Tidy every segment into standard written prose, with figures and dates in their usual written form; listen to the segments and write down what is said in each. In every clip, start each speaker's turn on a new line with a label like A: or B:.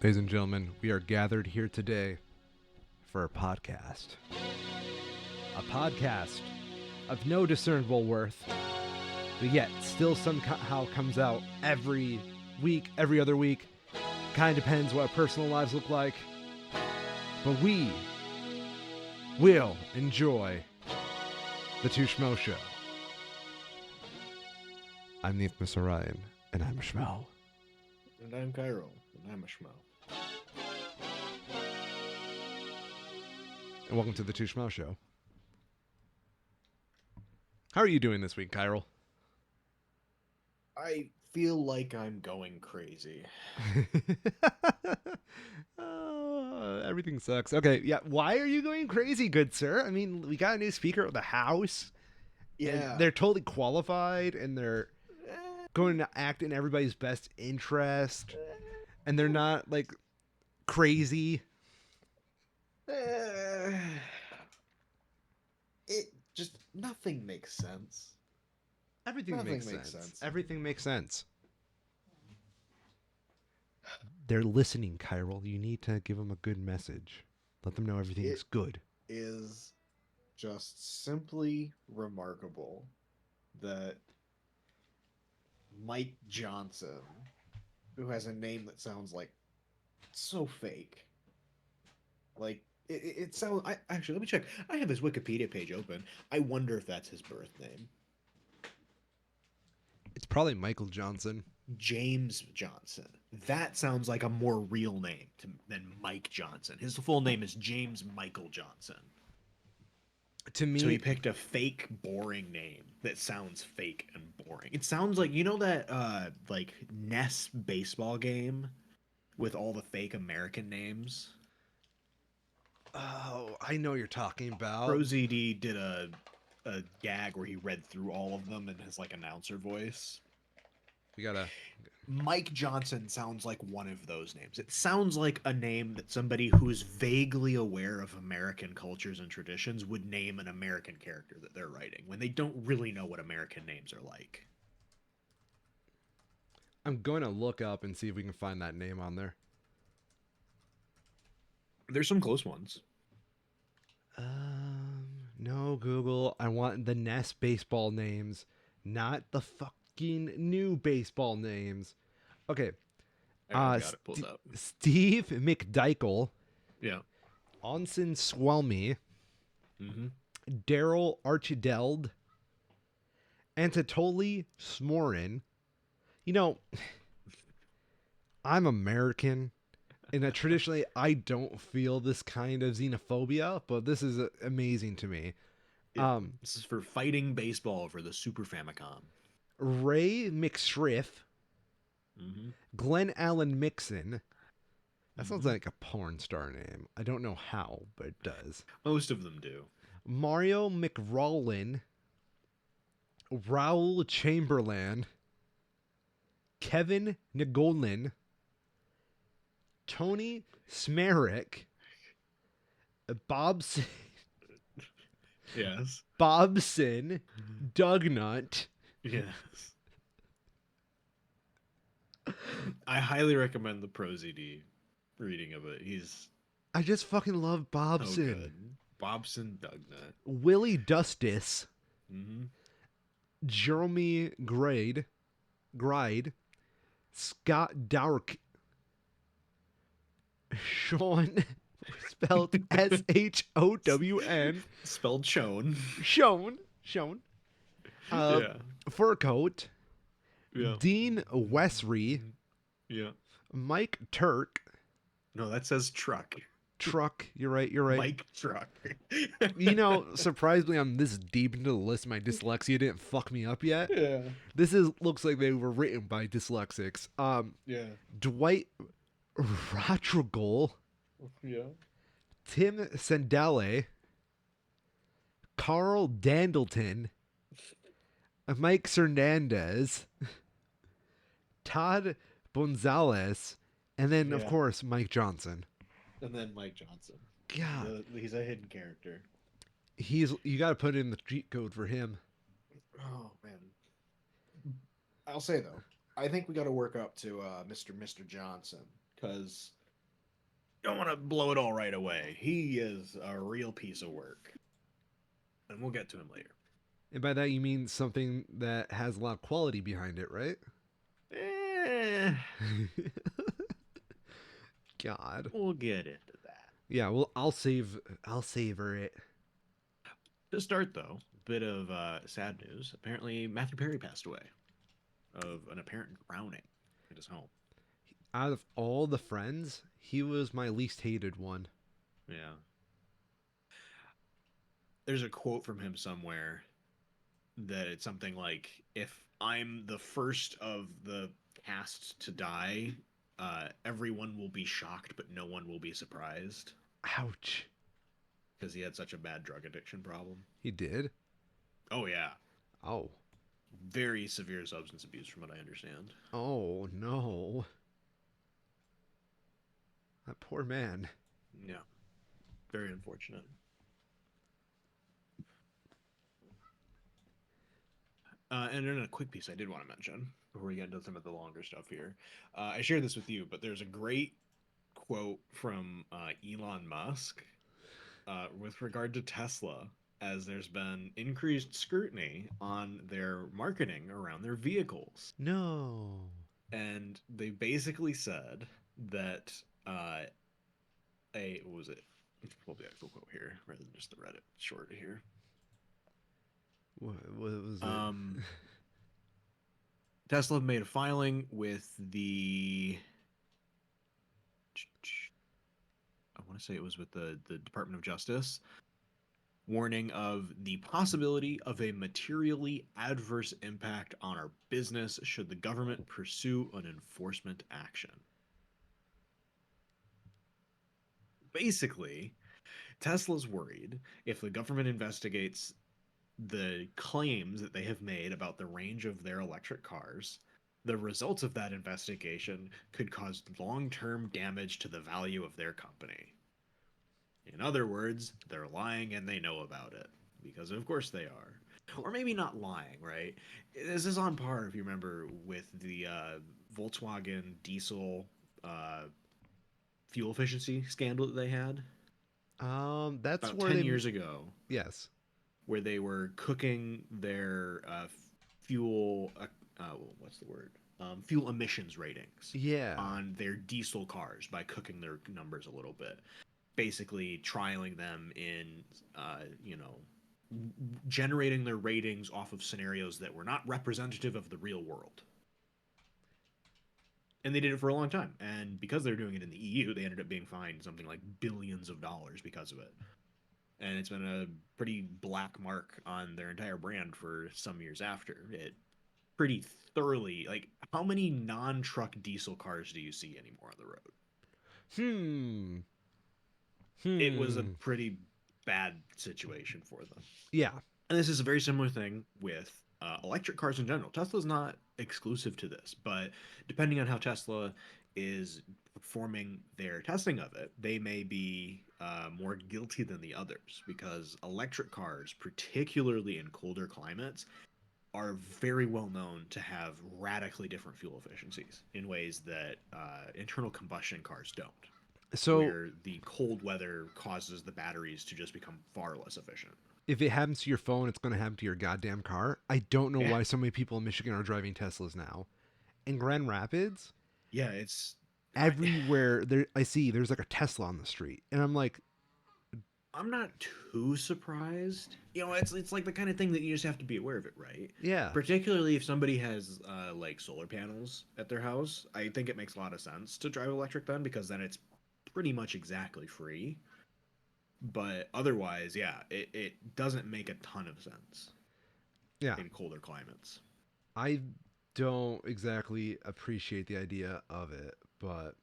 A: Ladies and gentlemen, we are gathered here today for a podcast. A podcast of no discernible worth, but yet still somehow comes out every week, every other week. Kind of depends what our personal lives look like. But we will enjoy the Two Schmoes Show. I'm Neith Miss Orion, and I'm a Schmo.
B: And I'm Cairo, and I'm a Schmo.
A: And welcome to the Two Schmoes Show. How are you doing this week, Cairo?
B: I feel like I'm going crazy.
A: Everything sucks. Okay, yeah. Why are you going crazy, good sir? I mean, we got a new speaker of the house.
B: Yeah.
A: And they're totally qualified, and they're going to act in everybody's best interest. And they're not, like, crazy.
B: It just, nothing makes sense.
A: Everything
B: Nothing
A: makes
B: makes
A: sense.
B: sense.
A: Everything makes sense. They're listening, Cairo. You need to give them a good message. Let them know everything's good.
B: Is just simply remarkable that Mike Johnson, who has a name that sounds like so fake, like it sounds. Actually, let me check. I have his Wikipedia page open. I wonder if that's his birth name.
A: It's probably Michael Johnson.
B: James Johnson. That sounds like a more real name than Mike Johnson. His full name is James Michael Johnson.
A: To me,
B: So he picked a fake, boring name that sounds fake and boring. It sounds like, you know that like NES baseball game with all the fake American names?
A: oh, I know what you're talking about.
B: ProZD did a gag where he read through all of them in his like announcer voice.
A: We gotta.
B: Mike Johnson sounds like one of those names. It sounds like a name that somebody who's vaguely aware of American cultures and traditions would name an American character that they're writing when they don't really know what American names are like.
A: I'm going to look up and see if we can find that name on there.
B: There's some close ones.
A: No, Google. I want the NES baseball names, not the fucking new baseball names. Okay.
B: I got it pulled up.
A: Steve McDykel,
B: Yeah.
A: Onsen Swelmy,
B: Mm-hmm.
A: Daryl Archideld, Anatoly Smorin. You know, I'm American, and traditionally I don't feel this kind of xenophobia, but this is amazing to me.
B: This is for fighting baseball for the Super Famicom.
A: Ray McShriff,
B: Mm-hmm.
A: Glenn Allen Mixon. That sounds like a porn star name. I don't know how, but it does.
B: Most of them do.
A: Mario McRowlin, Raul Chamberlain, Kevin Nagolin, Tony Smerick, Bobson,
B: Yes.
A: Dugnut.
B: Yes. I highly recommend the ProZD reading of it. He's
A: I just fucking love
B: so
A: Bobson.
B: good. Bobson Dugnut.
A: Willie Dustis,
B: Mm-hmm.
A: Jeremy Gride, Scott Dowrick, Sean, spelled SHOWN,
B: Spelled shown.
A: Sean,
B: Yeah.
A: Fur Coat,
B: Yeah.
A: Dean Wesry,
B: Yeah.
A: Mike Turk,
B: No, that says truck.
A: Truck. You're right.
B: Mike Truck.
A: You know, surprisingly, I'm this deep into the list. My dyslexia didn't fuck me up yet.
B: Yeah.
A: Looks like they were written by dyslexics.
B: Yeah.
A: Dwight Ratrogol,
B: Yeah.
A: Tim Sandale, Carl Dandleton, Mike Hernandez, Todd Gonzalez, and then, of
B: Yeah.
A: course, Mike Johnson.
B: And then Mike Johnson.
A: God,
B: He's a hidden character.
A: you got to put in the cheat code for him.
B: Oh man. I'll say though, I think we got to work up to Mr. Johnson because don't want to blow it all right away. He is a real piece of work, and we'll get to him later.
A: And by that you mean something that has a lot of quality behind it, right?
B: Eh,
A: God.
B: we'll get into that.
A: Yeah, well, I'll savor it.
B: To start, though, bit of sad news. Apparently, Matthew Perry passed away of an apparent drowning at his home.
A: Out of all the friends, he was my least hated one.
B: Yeah. There's a quote from him somewhere that it's something like, if I'm the first of the cast to die, everyone will be shocked, but no one will be surprised.
A: Ouch.
B: Because he had such a bad drug addiction problem.
A: He did?
B: Oh, yeah.
A: Oh.
B: Very severe substance abuse, from what I understand.
A: Oh, no. That poor man.
B: Yeah. Very unfortunate. And in a quick piece I did want to mention, before we get into some of the longer stuff here, I shared this with you, but there's a great quote from Elon Musk with regard to Tesla, as there's been increased scrutiny on their marketing around their vehicles.
A: No.
B: And they basically said that what was it? Pull the actual quote here rather than just the Reddit short here.
A: What was it?
B: Tesla made a filing with the, I want to say it was with the Department of Justice, warning of the possibility of a materially adverse impact on our business should the government pursue an enforcement action. Basically, Tesla's worried if the government investigates the claims that they have made about the range of their electric cars, the results of that investigation could cause long-term damage to the value of their company. In other words, they're lying and they know about it. Because of course they are. Or maybe not lying, right? This is on par, if you remember, with the Volkswagen diesel fuel efficiency scandal that they had
A: That's
B: about
A: where
B: 10
A: they.
B: years ago,
A: Yes.
B: where they were cooking their fuel, what's the word? Fuel emissions ratings
A: Yeah.
B: on their diesel cars by cooking their numbers a little bit. Basically, trialing them in, generating their ratings off of scenarios that were not representative of the real world. And they did it for a long time. And because they're doing it in the EU, they ended up being fined something like billions of dollars because of it. And it's been a pretty black mark on their entire brand for some years after. It pretty thoroughly, like, how many non-truck diesel cars do you see anymore on the road?
A: Hmm.
B: It was a
A: Hmm.
B: pretty bad situation for them.
A: Yeah.
B: And this is a very similar thing with electric cars in general. Tesla's not exclusive to this, but depending on how Tesla is performing their testing of it, they may be more guilty than the others, because electric cars, particularly in colder climates, are very well known to have radically different fuel efficiencies in ways that internal combustion cars don't,
A: So
B: where the cold weather causes the batteries to just become far less efficient.
A: if it happens to your phone, it's going to happen to your goddamn car. I don't know
B: Yeah.
A: why so many people in Michigan are driving Teslas now. In Grand Rapids,
B: Yeah, it's
A: everywhere there I see there's like a Tesla on the street, and I'm like,
B: I'm not too surprised. It's like the kind of thing that you just have to be aware of it, right?
A: yeah,
B: Particularly if somebody has like solar panels at their house, I think it makes a lot of sense to drive electric then, because then it's pretty much exactly free. But otherwise, yeah, it doesn't make a ton of sense
A: yeah.
B: in colder climates.
A: I don't exactly appreciate the idea of it, but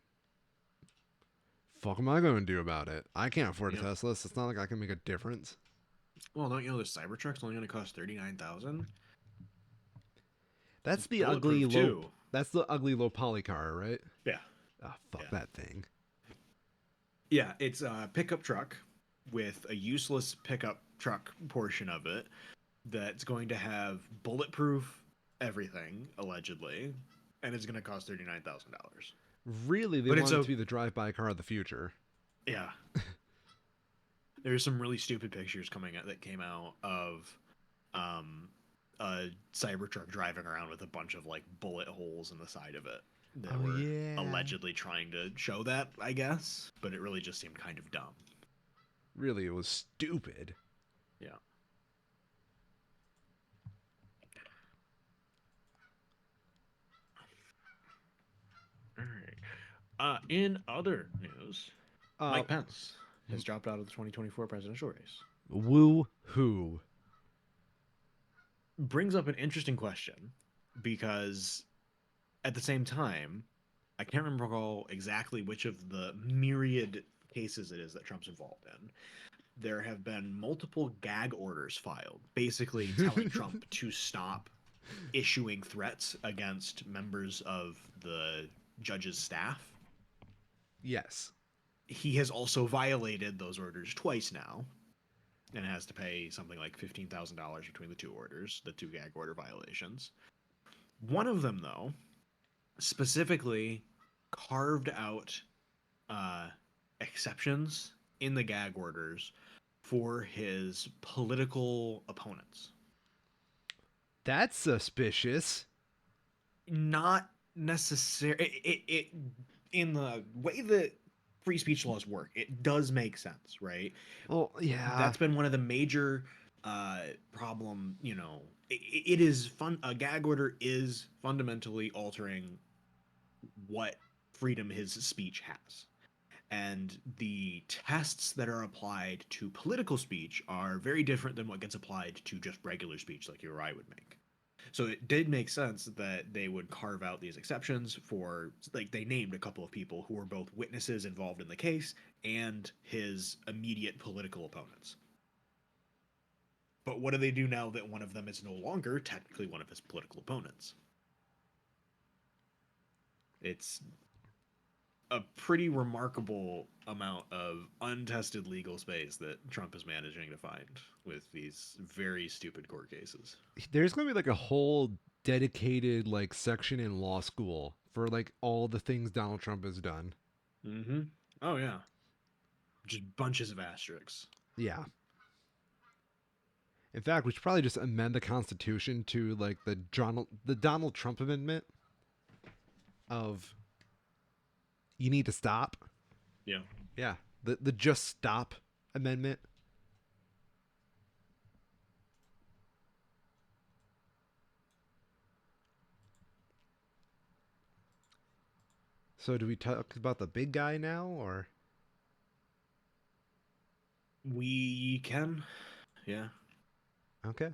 A: fuck am I going to do about it? I can't afford a
B: Yep.
A: Tesla, so it's not like I can make a difference.
B: Well, don't you know the Cybertruck's only going to cost 39,000?
A: That's
B: It's
A: the ugly
B: bulletproof
A: low.
B: too.
A: That's the ugly low poly car, right?
B: Yeah.
A: Ah, fuck
B: Yeah.
A: that thing.
B: Yeah, it's a pickup truck with a useless pickup truck portion of it that's going to have bulletproof everything, allegedly, and it's going to cost $39,000.
A: Really, they
B: But it's
A: want it
B: a
A: to be the drive-by car of the future.
B: Yeah. There's some really stupid pictures coming out that came out of um a Cybertruck driving around with a bunch of like bullet holes in the side of it that
A: Oh
B: were
A: yeah.
B: allegedly trying to show that, I guess, but it really just seemed kind of dumb.
A: Really, it was stupid.
B: Yeah. All right. In other news,
A: Uh,
B: Mike Pence has dropped out of the 2024 presidential race.
A: woo hoo.
B: Brings up an interesting question because at the same time, I can't remember exactly which of the myriad cases it is that Trump's involved in. There have been multiple gag orders filed, basically telling Trump to stop issuing threats against members of the judge's staff.
A: Yes.
B: He has also violated those orders twice now and has to pay something like $15,000 between the two orders, the two gag order violations. One of them, though, specifically carved out uh, exceptions in the gag orders for his political opponents.
A: That's suspicious.
B: Not necessarily it in the way that free speech laws work. It does make sense, right?
A: Well, yeah.
B: That's been one of the major problem. It is fun. A gag order is fundamentally altering what freedom his speech has. And the tests that are applied to political speech are very different than what gets applied to just regular speech like you or I would make. So it did make sense that they would carve out these exceptions for, like, they named a couple of people who were both witnesses involved in the case and his immediate political opponents. But what do they do now that one of them is no longer technically one of his political opponents? It's a pretty remarkable amount of untested legal space that Trump is managing to find with these very stupid court cases.
A: There's going to be like a whole dedicated like section in law school for like all the things Donald Trump has done.
B: Mm-hmm. Oh yeah, just bunches of asterisks.
A: Yeah. In fact, we should probably just amend the Constitution to like the Donald Trump amendment of you need to stop.
B: Yeah.
A: Yeah. The just stop amendment. So do we talk about the big guy now or
B: We can. Yeah.
A: okay.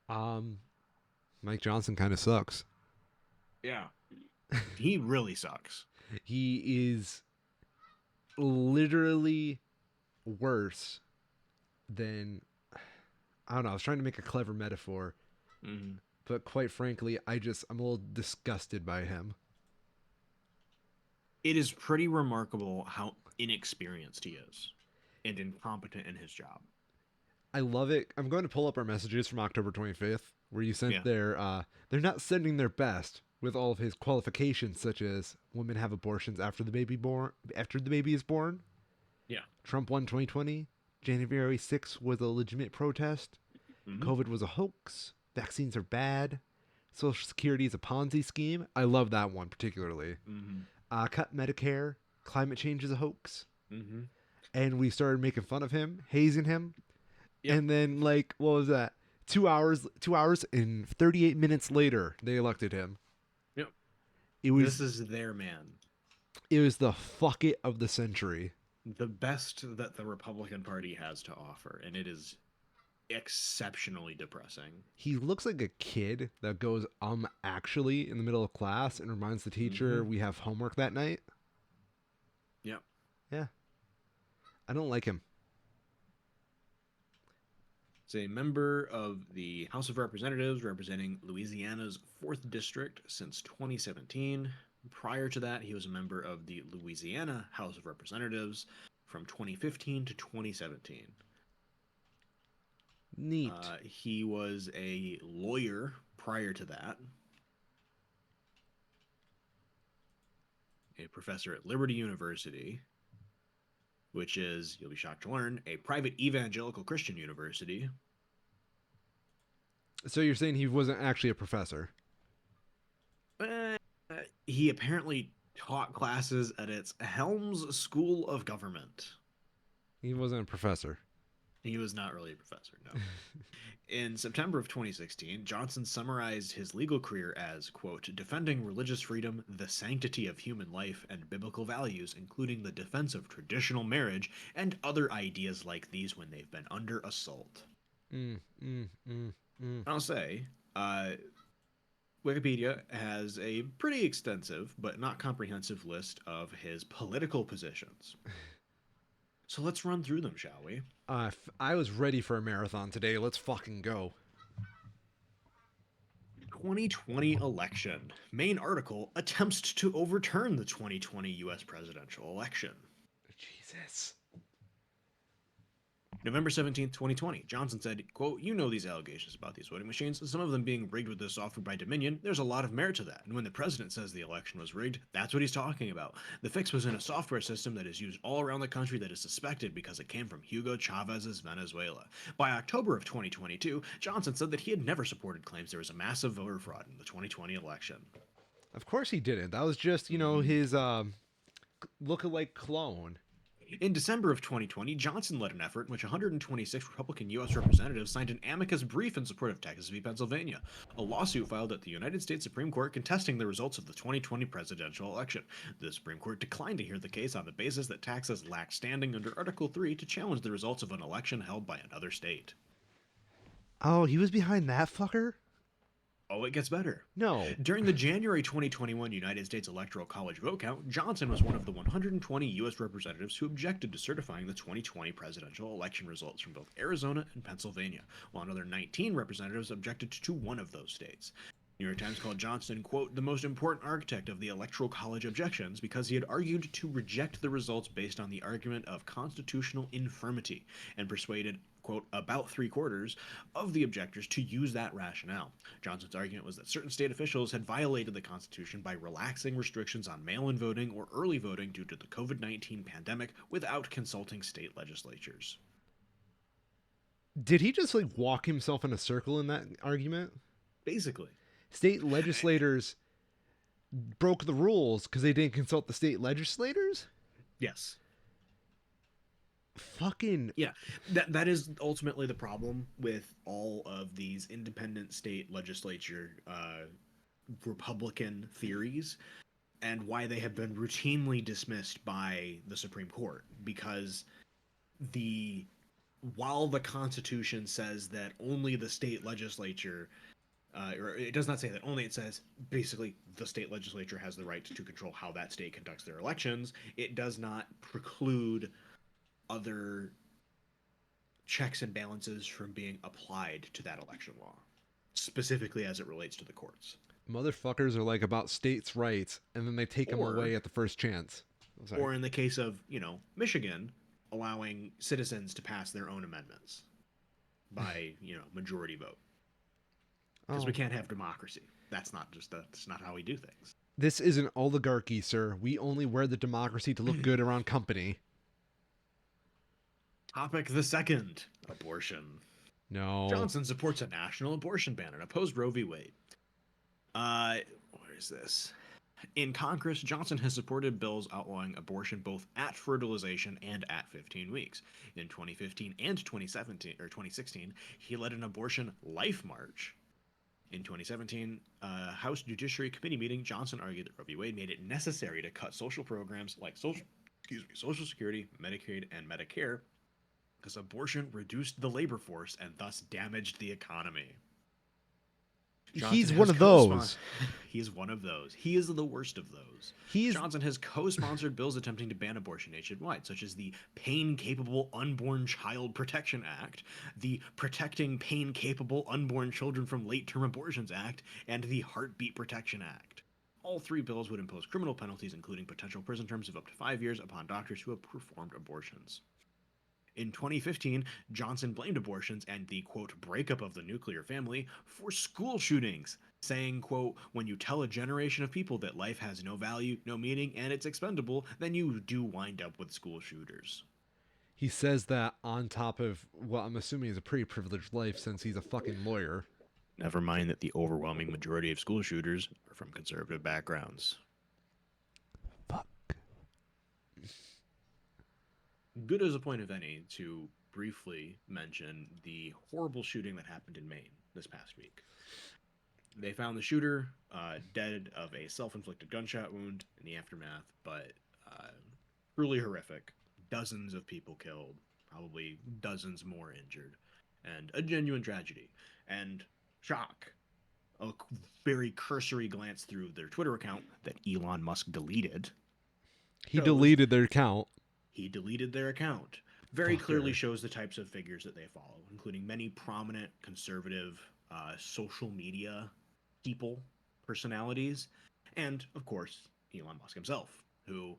A: Um Mike Johnson kind of sucks.
B: Yeah. He really sucks.
A: He is literally worse than I don't know, I was trying to make a clever metaphor,
B: Mm-hmm.
A: but quite frankly, I'm a little disgusted by him.
B: It is pretty remarkable how inexperienced he is and incompetent in his job.
A: I love it. I'm going to pull up our messages from October 25th where you sent
B: Yeah.
A: they're not sending their best with all of his qualifications such as women have abortions after the baby is born.
B: Yeah.
A: Trump won 2020. January 6th was a legitimate protest.
B: Mm-hmm.
A: COVID was a hoax. Vaccines are bad. Social Security is a Ponzi scheme. I love that one particularly.
B: Mm-hmm.
A: Cut Medicare. Climate change is a hoax.
B: Mm-hmm.
A: And we started making fun of him, hazing him.
B: Yep.
A: And then, like, what was that? 2 hours and 38 minutes later, they elected him.
B: Yep.
A: It was
B: This is their man.
A: it was the fuck it of the century.
B: The best that the Republican Party has to offer, and it is exceptionally depressing.
A: He looks like a kid that goes actually in the middle of class and reminds the teacher we have homework that night.
B: Yep.
A: Yeah. I don't like him.
B: He's a member of the House of Representatives representing Louisiana's 4th District since 2017. Prior to that, he was a member of the Louisiana House of Representatives from 2015 to 2017.
A: Neat.
B: He was a lawyer prior to that. a professor at Liberty University, which is, you'll be shocked to learn, a private evangelical Christian university.
A: So you're saying he wasn't actually a professor?
B: Uh, he apparently taught classes at its Helms School of Government.
A: He wasn't a professor.
B: He was not really a professor, no. In September of 2016, Johnson summarized his legal career as, quote, defending religious freedom, the sanctity of human life, and biblical values, including the defense of traditional marriage and other ideas like these when they've been under assault.
A: Mm, mm, mm, mm.
B: I'll say, Wikipedia has a pretty extensive but not comprehensive list of his political positions. So let's run through them, shall we?
A: I was ready for a marathon today. Let's fucking go.
B: 2020 election. Main article attempts to overturn the 2020 US presidential election.
A: Jesus.
B: November 17th, 2020. Johnson said, quote, you know these allegations about these voting machines, some of them being rigged with this software by Dominion. There's a lot of merit to that. And when the president says the election was rigged, that's what he's talking about. The fix was in a software system that is used all around the country that is suspected because it came from Hugo Chavez's Venezuela. By October of 2022, Johnson said that he had never supported claims there was a massive voter fraud in the 2020 election.
A: Of course he didn't. That was just, his look-alike clone.
B: In December of 2020, Johnson led an effort in which 126 Republican U.S. representatives signed an amicus brief in support of Texas v. Pennsylvania, a lawsuit filed at the United States Supreme Court contesting the results of the 2020 presidential election. The Supreme Court declined to hear the case on the basis that Texas lacked standing under Article 3 to challenge the results of an election held by another state.
A: Oh, he was behind that fucker?
B: Oh, it gets better.
A: No.
B: During the January 2021 United States Electoral College vote count, Johnson was one of the 120 U.S. representatives who objected to certifying the 2020 presidential election results from both Arizona and Pennsylvania, while another 19 representatives objected to one of those states. New York Times called Johnson, quote, the most important architect of the Electoral College objections because he had argued to reject the results based on the argument of constitutional infirmity and persuaded, quote, about 3/4 of the objectors to use that rationale. Johnson's argument was that certain state officials had violated the Constitution by relaxing restrictions on mail-in voting or early voting due to the COVID-19 pandemic without consulting state legislatures.
A: Did he just walk himself in a circle in that argument?
B: Basically.
A: State legislators broke the rules because they didn't consult the state legislators?
B: Yes.
A: Fucking
B: yeah, that is ultimately the problem with all of these independent state legislature Republican theories and why they have been routinely dismissed by the Supreme Court, because while the Constitution says that only the state legislature or it does not say that only, it says basically the state legislature has the right to control how that state conducts their elections. It does not preclude other checks and balances from being applied to that election law, specifically as it relates to the courts.
A: Motherfuckers are about states' rights, and then they take them away at the first chance.
B: Or in the case of, Michigan, allowing citizens to pass their own amendments by, majority vote. Because we can't have democracy. That's not how we do things.
A: This isn't oligarchy, sir. We only wear the democracy to look good around company.
B: Topic the second, abortion.
A: No.
B: Johnson supports a national abortion ban and opposed Roe v. Wade. Where is this? In Congress, Johnson has supported bills outlawing abortion both at fertilization and at 15 weeks. In 2015 and 2016, he led an abortion life march. In 2017, House Judiciary Committee meeting, Johnson argued that Roe v. Wade made it necessary to cut social programs like Social Security, Medicaid, and Medicare because abortion reduced the labor force and thus damaged the economy.
A: He's one of those.
B: He's one of those. He is the worst of those. Johnson has co-sponsored bills attempting to ban abortion nationwide, such as the Pain-Capable Unborn Child Protection Act, the Protecting Pain-Capable Unborn Children from Late-Term Abortions Act, and the Heartbeat Protection Act. All three bills would impose criminal penalties, including potential prison terms of up to 5 years upon doctors who have performed abortions. In 2015, Johnson blamed abortions and the, quote, breakup of the nuclear family for school shootings, saying, quote, when you tell a generation of people that life has no value, no meaning, and it's expendable, then you do wind up with school shooters.
A: He says that on top of what I'm assuming is a pretty privileged life since he's a fucking lawyer.
B: Never mind that the overwhelming majority of school shooters are from conservative backgrounds.
A: Fuck.
B: Good as a point of any to briefly mention the horrible shooting that happened in Maine this past week. They found the shooter dead of a self-inflicted gunshot wound in the aftermath, but truly horrific. Dozens of people killed, probably dozens more injured, and a genuine tragedy. And shock. A very cursory glance through their Twitter account that Elon Musk deleted.
A: He deleted their account.
B: He deleted their account. Very
A: Fucker.
B: clearly shows the types of figures that they follow, including many prominent conservative social media people, personalities, and, of course, Elon Musk himself, who,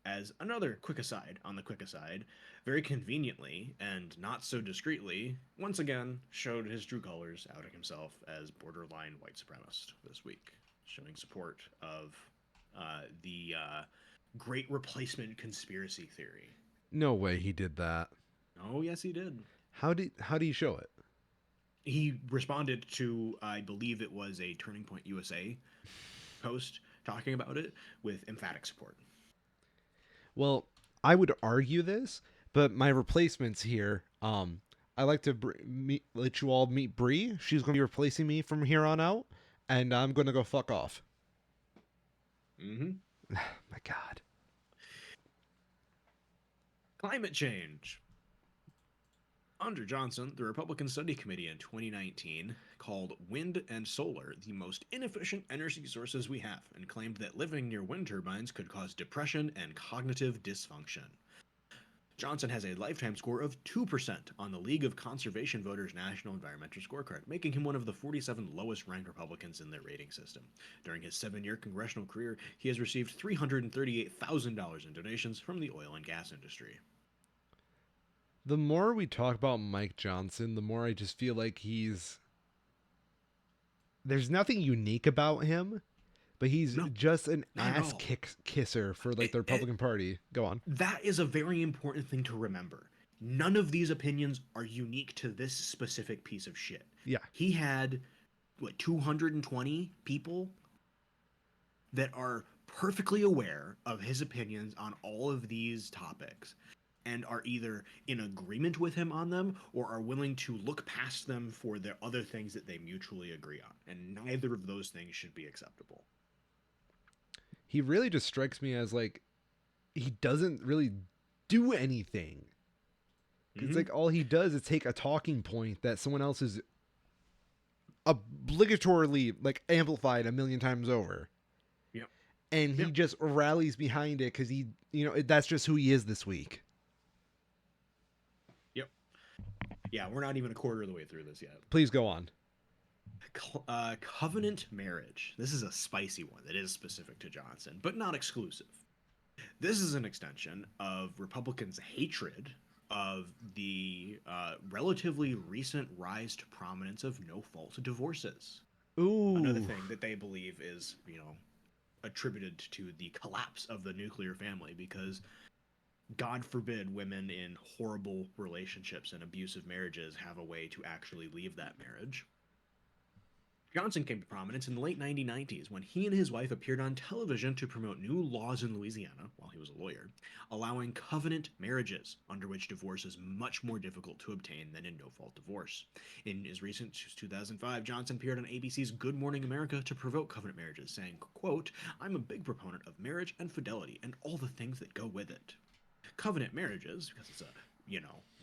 B: as another quick aside on the quick aside, very conveniently and not so discreetly, once again showed his true colors, outing himself as borderline white supremacist this week, showing support of the Great Replacement conspiracy theory.
A: No way he did that.
B: Oh, yes, he did.
A: How did he show it?
B: He responded to, I believe it was a Turning Point USA post talking about it with emphatic support.
A: Well, I would argue this, but my replacements here, I like to let you all meet Bree. She's going to be replacing me from here on out, and I'm going to go fuck off.
B: Mm-hmm.
A: My God.
B: Climate change. Under Johnson, the Republican Study Committee in 2019 called wind and solar the most inefficient energy sources we have and claimed that living near wind turbines could cause depression and cognitive dysfunction. Johnson has a lifetime score of 2% on the League of Conservation Voters National Environmental Scorecard, making him one of the 47 lowest ranked Republicans in their rating system. During his 7-year congressional career, he has received $338,000 in donations from the oil and gas industry.
A: The more we talk about Mike Johnson, the more I just feel like there's nothing unique about him, but he's just an ass kisser for like the Republican Party. Go on.
B: That is a very important thing to remember. None of these opinions are unique to this specific piece of shit.
A: Yeah.
B: He had, 220 people that are perfectly aware of his opinions on all of these topics and are either in agreement with him on them or are willing to look past them for the other things that they mutually agree on. And neither of those things should be acceptable.
A: He really just strikes me as like, he doesn't really do anything. It's like all he does is take a talking point that someone else is obligatorily like amplified a million times over.
B: Yep.
A: And he just rallies behind it because he, that's just who he is this week.
B: Yep. Yeah, we're not even a quarter of the way through this yet.
A: Please go on.
B: Covenant marriage. This is a spicy one that is specific to Johnson, but not exclusive. This is an extension of Republicans' hatred of the relatively recent rise to prominence of no-fault divorces.
A: Ooh.
B: Another thing that they believe is, attributed to the collapse of the nuclear family because, God forbid, women in horrible relationships and abusive marriages have a way to actually leave that marriage. Johnson came to prominence in the late 1990s when he and his wife appeared on television to promote new laws in Louisiana, while he was a lawyer, allowing covenant marriages, under which divorce is much more difficult to obtain than in no-fault divorce. In his recent 2005, Johnson appeared on ABC's Good Morning America to promote covenant marriages, saying, quote, "I'm a big proponent of marriage and fidelity and all the things that go with it." Covenant marriages, because it's a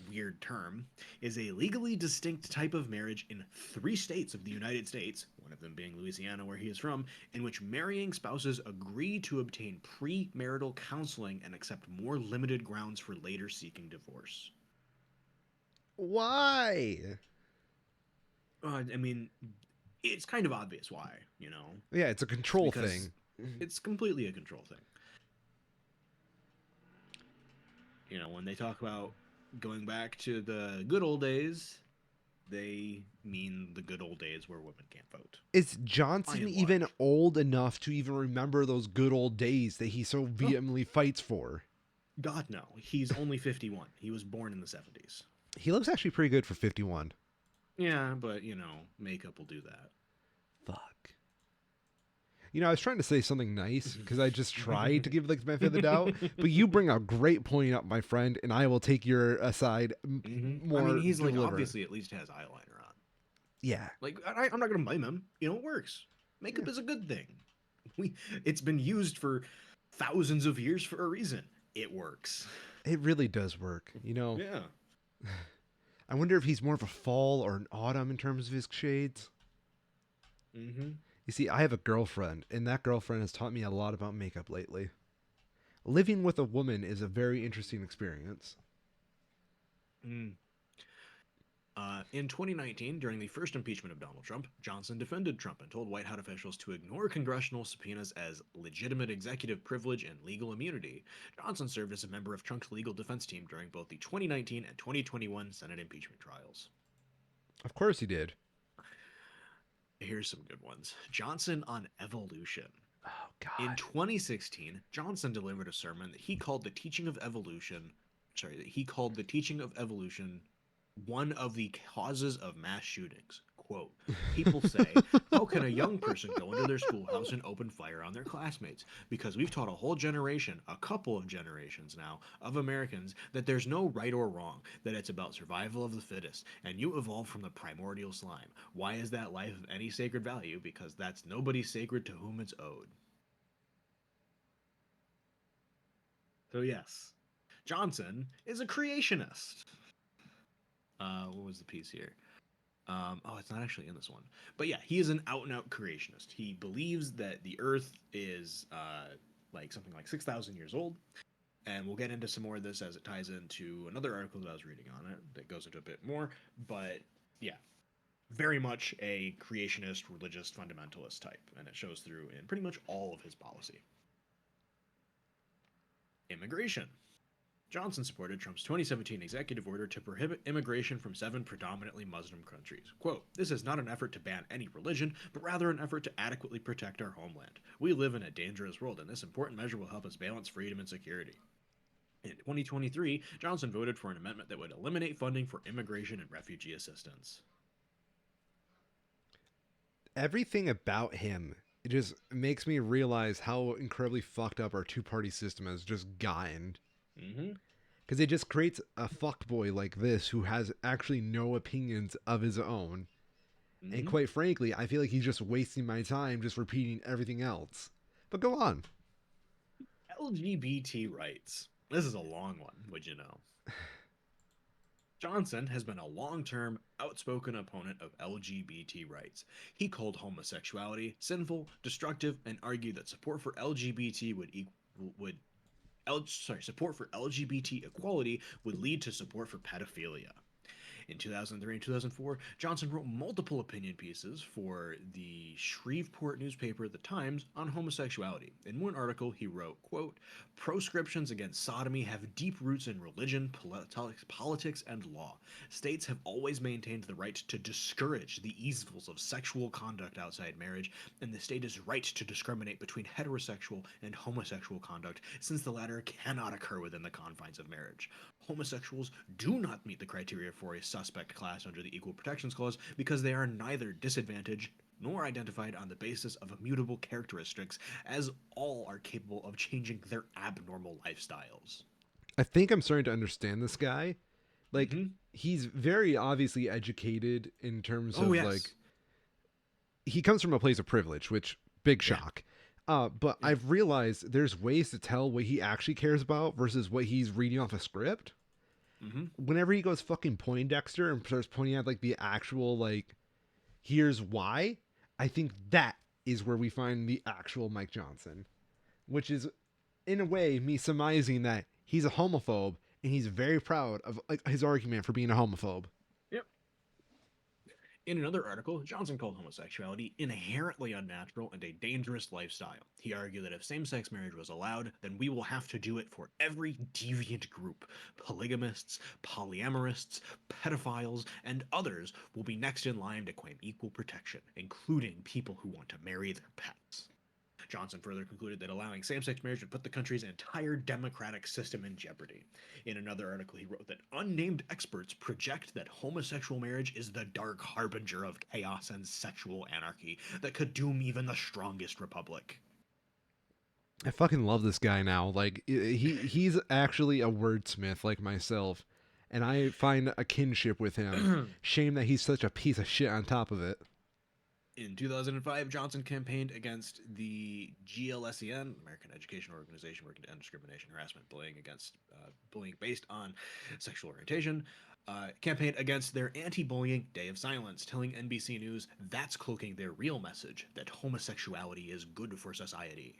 B: weird term, is a legally distinct type of marriage in 3 states of the United States, one of them being Louisiana, where he is from, in which marrying spouses agree to obtain premarital counseling and accept more limited grounds for later seeking divorce.
A: Why?
B: I mean, it's kind of obvious why,
A: Yeah, it's a control thing.
B: It's completely a control thing. When they talk about going back to the good old days, they mean the good old days where women can't vote.
A: Is
B: By
A: Johnson
B: and
A: even
B: large.
A: old enough to even remember those good old days that he so
B: Oh,
A: vehemently fights for?
B: God, no. He's only 51. He was born in the 70s.
A: He looks actually pretty good for 51.
B: Yeah, but, you know, makeup will do that.
A: Fuck. You know, I was trying to say something nice because I just tried to give like the benefit of the doubt, but you bring a great point up, my friend, and I will take your aside
B: I mean,
A: more
B: he's like
A: deliberate.
B: obviously at least has eyeliner on.
A: Yeah.
B: Like, I'm not gonna blame him. You know, it works.
A: Yeah.
B: Makeup is a good thing. It's been used for thousands of years for a reason. It works.
A: It really does work. You know,
B: Yeah.
A: I wonder if he's more of a fall or an autumn in terms of his shades.
B: Mm-hmm.
A: You see, I have a girlfriend, and that girlfriend has taught me a lot about makeup lately. Living with a woman is a very interesting experience.
B: Mm. In 2019, during the first impeachment of Donald Trump, Johnson defended Trump and told White House officials to ignore congressional subpoenas as legitimate executive privilege and legal immunity. Johnson served as a member of Trump's legal defense team during both the 2019 and 2021 Senate impeachment trials.
A: Of course he did.
B: Here's some good ones. Johnson on evolution.
A: Oh,
B: In
A: God.
B: 2016, Johnson delivered a sermon that he called the teaching of evolution, one of the causes of mass shootings. Quote, people say, how can a young person go into their schoolhouse and open fire on their classmates? Because we've taught a whole generation, a couple of generations now, of Americans that there's no right or wrong, that it's about survival of the fittest, and you evolved from the primordial slime. Why is that life of any sacred value? Because that's nobody sacred to whom it's owed. So yes, Johnson is a creationist. What was the piece here? Oh, it's not actually in this one. But yeah, he is an out and out creationist. He believes that the Earth is like something like 6,000 years old. And we'll get into some more of this as it ties into another article that I was reading on it that goes into a bit more. But yeah, very much a creationist, religious, fundamentalist type. And it shows through in pretty much all of his policy. Immigration. Johnson supported Trump's 2017 executive order to prohibit immigration from 7 predominantly Muslim countries. Quote, this is not an effort to ban any religion, but rather an effort to adequately protect our homeland. We live in a dangerous world, and this important measure will help us balance freedom and security. In 2023, Johnson voted for an amendment that would eliminate funding for immigration and refugee assistance.
A: Everything about him, it just makes me realize how incredibly fucked up our two-party system has just gotten.
B: Mm-hmm.
A: Because it just creates a fuckboy like this who has actually no opinions of his own. And
B: Mm-hmm.
A: quite frankly, I feel like he's just wasting my time just repeating everything else. But go on.
B: LGBT rights. This is a long one, would you know? Johnson has been a long term, outspoken opponent of LGBT rights. He called homosexuality sinful, destructive, and argued that support for LGBT support for LGBT equality would lead to support for pedophilia. In 2003 and 2004, Johnson wrote multiple opinion pieces for the Shreveport newspaper The Times on homosexuality. In one article, he wrote, quote, proscriptions against sodomy have deep roots in religion, politics, and law. States have always maintained the right to discourage the evils of sexual conduct outside marriage, and the state is right to discriminate between heterosexual and homosexual conduct, since the latter cannot occur within the confines of marriage. Homosexuals do not meet the criteria for a suspect class under the Equal Protections Clause because they are neither disadvantaged nor identified on the basis of immutable characteristics, as all are capable of changing their abnormal lifestyles.
A: I think I'm starting to understand this guy. Like,
B: Mm-hmm.
A: he's very obviously educated in terms
B: Oh,
A: of, like,
B: yes.
A: he comes from a place of privilege, which, big
B: Yeah.
A: shock. But
B: Yeah.
A: I've realized there's ways to tell what he actually cares about versus what he's reading off a script.
B: Mm-hmm.
A: Whenever he goes fucking Poindexter and starts pointing out, like, the actual, like, here's why, I think that is where we find the actual Mike Johnson, which is, in a way, me surmising that he's a homophobe and he's very proud of, like, his argument for being a homophobe.
B: Yep. In another article, Johnson called homosexuality inherently unnatural and a dangerous lifestyle. He argued that if same sex marriage was allowed, then we will have to do it for every deviant group. Polygamists, polyamorists, pedophiles, and others will be next in line to claim equal protection, including people who want to marry their pets. Johnson further concluded that allowing same sex marriage would put the country's entire democratic system in jeopardy. In another article, he wrote that unnamed experts project that homosexual marriage is the dark harbinger of chaos and sexual anarchy that could doom even the strongest republic.
A: I fucking love this guy now. Like he's actually a wordsmith like myself, and I find a kinship with him. Shame that he's such a piece of shit on top of it.
B: In 2005, Johnson campaigned against the GLSEN, American Education Organization working to end discrimination, harassment, bullying based on sexual orientation. Campaigned against their anti-bullying Day of Silence, telling NBC News that's cloaking their real message that homosexuality is good for society.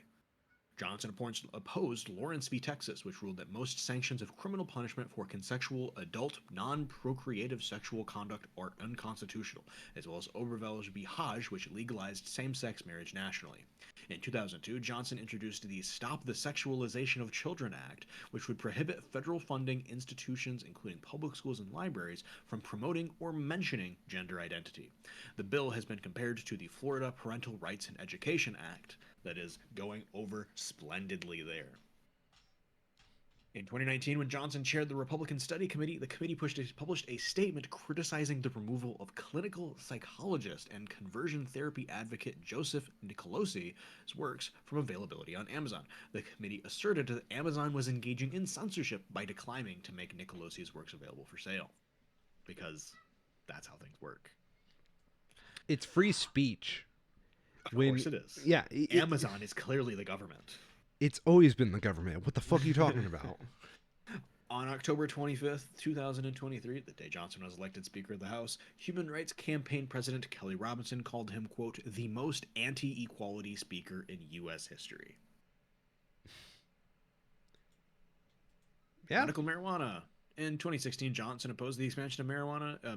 B: Johnson opposed Lawrence v. Texas, which ruled that most sanctions of criminal punishment for consensual, adult, non-procreative sexual conduct are unconstitutional, as well as Oberville v. Hodge, which legalized same-sex marriage nationally. In 2002, Johnson introduced the Stop the Sexualization of Children Act, which would prohibit federal funding institutions, including public schools and libraries, from promoting or mentioning gender identity. The bill has been compared to the Florida Parental Rights and Education Act, that is going over splendidly there. In 2019, when Johnson chaired the Republican Study Committee, the committee published a statement criticizing the removal of clinical psychologist and conversion therapy advocate Joseph Nicolosi's works from availability on Amazon. The committee asserted that Amazon was engaging in censorship by declining to make Nicolosi's works available for sale. Because that's how things work.
A: It's free speech.
B: Of course it is.
A: Yeah.
B: Amazon is clearly the government.
A: It's always been the government. What the fuck are you talking about?
B: On October 25th, 2023, the day Johnson was elected Speaker of the House, Human Rights Campaign President Kelly Robinson called him, quote, the most anti-equality speaker in U.S. history. Yeah. Medical marijuana. In 2016, Johnson opposed the expansion of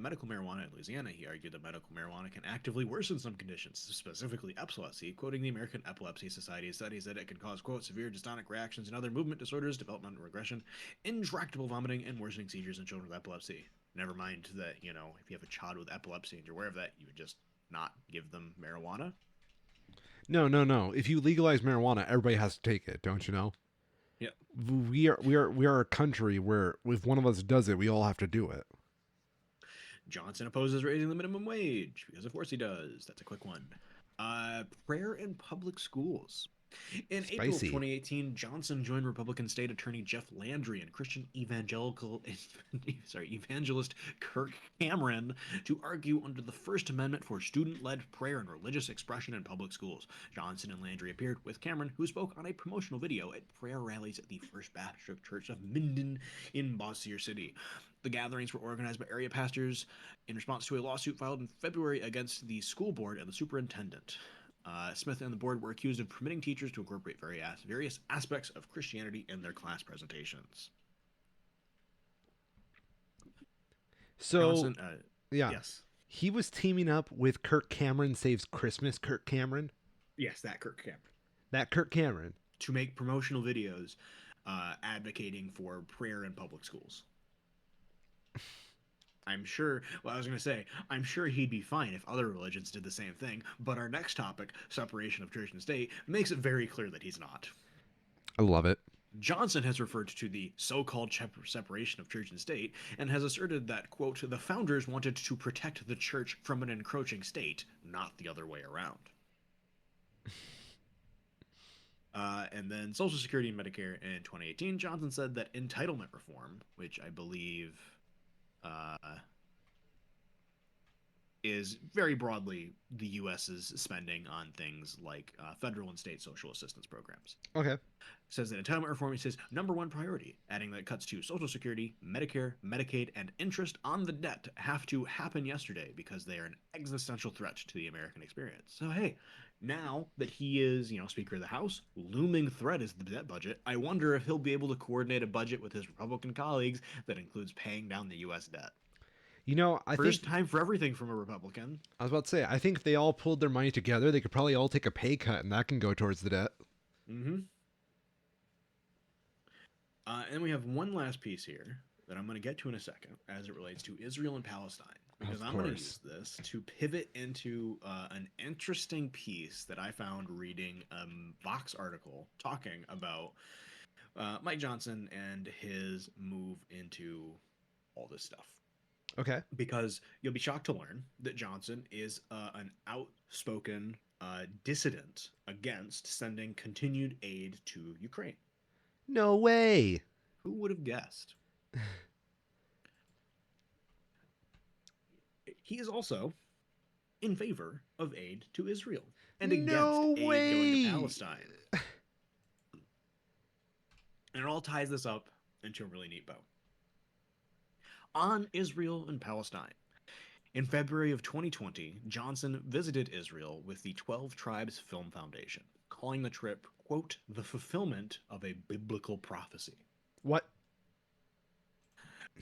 B: medical marijuana in Louisiana. He argued that medical marijuana can actively worsen some conditions, specifically epilepsy, quoting the American Epilepsy Society's studies that it can cause, quote, severe dystonic reactions and other movement disorders, developmental regression, intractable vomiting, and worsening seizures in children with epilepsy. Never mind that, if you have a child with epilepsy and you're aware of that, you would just not give them marijuana.
A: No. If you legalize marijuana, everybody has to take it, don't you know?
B: Yeah.
A: We are a country where if one of us does it, we all have to do it.
B: Johnson opposes raising the minimum wage because of course he does. That's a quick one. Prayer in public schools. In April of 2018, Johnson joined Republican State Attorney Jeff Landry and Christian evangelist Kirk Cameron to argue under the First Amendment for student-led prayer and religious expression in public schools. Johnson and Landry appeared with Cameron, who spoke on a promotional video at prayer rallies at the First Baptist Church of Minden in Bossier City. The gatherings were organized by area pastors in response to a lawsuit filed in February against the school board and the superintendent. Smith and the board were accused of permitting teachers to incorporate various aspects of Christianity in their class presentations.
A: So,
B: Johnson,
A: yes. He was teaming up with Kirk Cameron Saves Christmas, Kirk Cameron?
B: Yes, that Kirk Cameron.
A: That Kirk Cameron.
B: To make promotional videos advocating for prayer in public schools. I'm sure he'd be fine if other religions did the same thing, but our next topic, separation of church and state, makes it very clear that he's not.
A: I love it.
B: Johnson has referred to the so-called separation of church and state and has asserted that, quote, the founders wanted to protect the church from an encroaching state, not the other way around. And then Social Security and Medicare in 2018, Johnson said that entitlement reform, which I believe is very broadly the U.S.'s spending on things like federal and state social assistance programs.
A: Okay.
B: Says that entitlement reform is his number one priority, adding that cuts to Social Security, Medicare, Medicaid, and interest on the debt have to happen yesterday because they are an existential threat to the American experience. So, hey, now that he is, Speaker of the House, looming threat is the debt budget. I wonder if he'll be able to coordinate a budget with his Republican colleagues that includes paying down the U.S. debt.
A: You know, I think
B: First time for everything from a Republican.
A: I was about to say, I think if they all pulled their money together, they could probably all take a pay cut, and that can go towards the debt.
B: Mm-hmm. And we have one last piece here that I'm going to get to in a second as it relates to Israel and Palestine, because
A: Of
B: I'm going to
A: course.
B: use this to pivot into an interesting piece that I found reading a Vox article talking about Mike Johnson and his move into all this stuff.
A: Okay.
B: Because you'll be shocked to learn that Johnson is an outspoken dissident against sending continued aid to Ukraine.
A: No way.
B: Who would have guessed? He is also in favor of aid to Israel and against
A: No
B: aid going to
A: way.
B: Palestine. And it all ties this up into a really neat bow. On Israel and Palestine. In February of 2020, Johnson visited Israel with the 12 Tribes Film Foundation, calling the trip, quote, the fulfillment of a biblical prophecy.
A: What?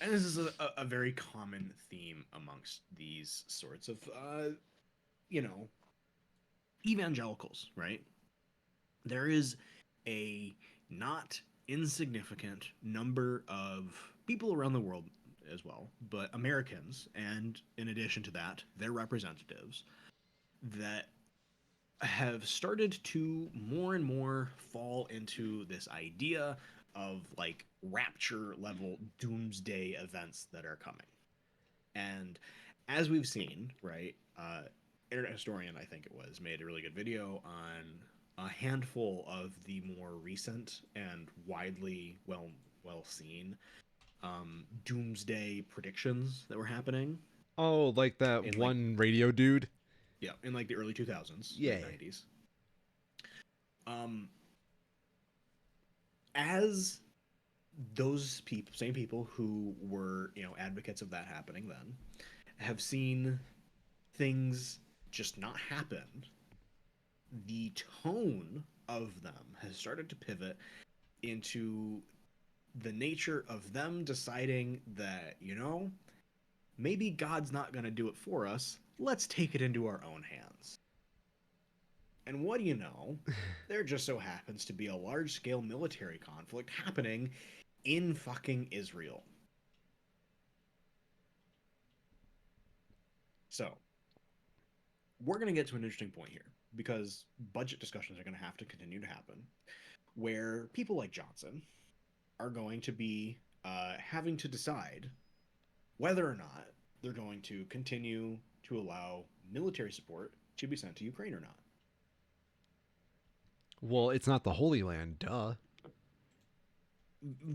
B: And this is a very common theme amongst these sorts of, you know, evangelicals, right? There is a not insignificant number of people around the world as well, but Americans, and in addition to that, their representatives, that have started to more and more fall into this idea of like rapture level doomsday events that are coming. And as we've seen, right, Internet Historian, I think it was, made a really good video on a handful of the more recent and widely well seen doomsday predictions that were happening
A: Oh, like that
B: in like
A: one radio dude?
B: yeah in like the early 2000s,
A: Yeah.
B: late 90s. Um, as those people, same people who were advocates of that happening then, have seen things just not happen, the tone of them has started to pivot into the nature of them deciding that, maybe God's not going to do it for us. Let's take it into our own hands. And what do you know? There just so happens to be a large scale military conflict happening in fucking Israel. So, we're going to get to an interesting point here because budget discussions are going to have to continue to happen where people like Johnson are going to be having to decide whether or not they're going to continue to allow military support to be sent to Ukraine or not.
A: Well, it's not the Holy Land, duh.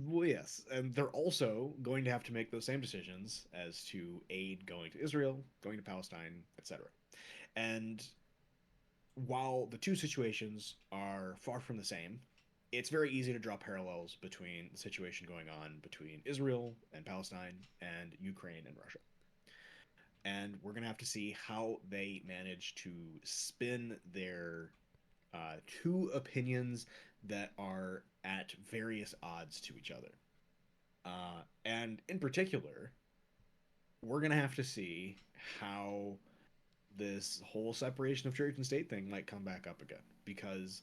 B: Well, yes, and they're also going to have to make those same decisions as to aid going to Israel, going to Palestine, etc. And while the two situations are far from the same, it's very easy to draw parallels between the situation going on between Israel and Palestine and Ukraine and Russia. And we're going to have to see how they manage to spin their two opinions that are at various odds to each other. And in particular, we're going to have to see how this whole separation of church and state thing might come back up again, because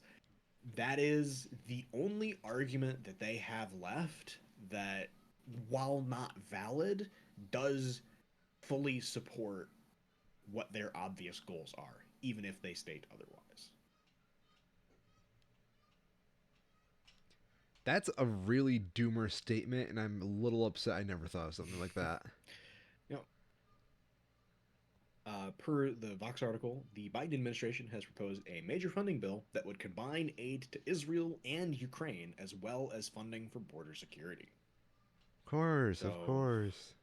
B: that is the only argument that they have left that, while not valid, does fully support what their obvious goals are, even if they state otherwise.
A: That's a really doomer statement, and I'm a little upset I never thought of something like that.
B: You know, per the Vox article, the Biden administration has proposed a major funding bill that would combine aid to Israel and Ukraine, as well as funding for border security.
A: Of course, of
B: So
A: course.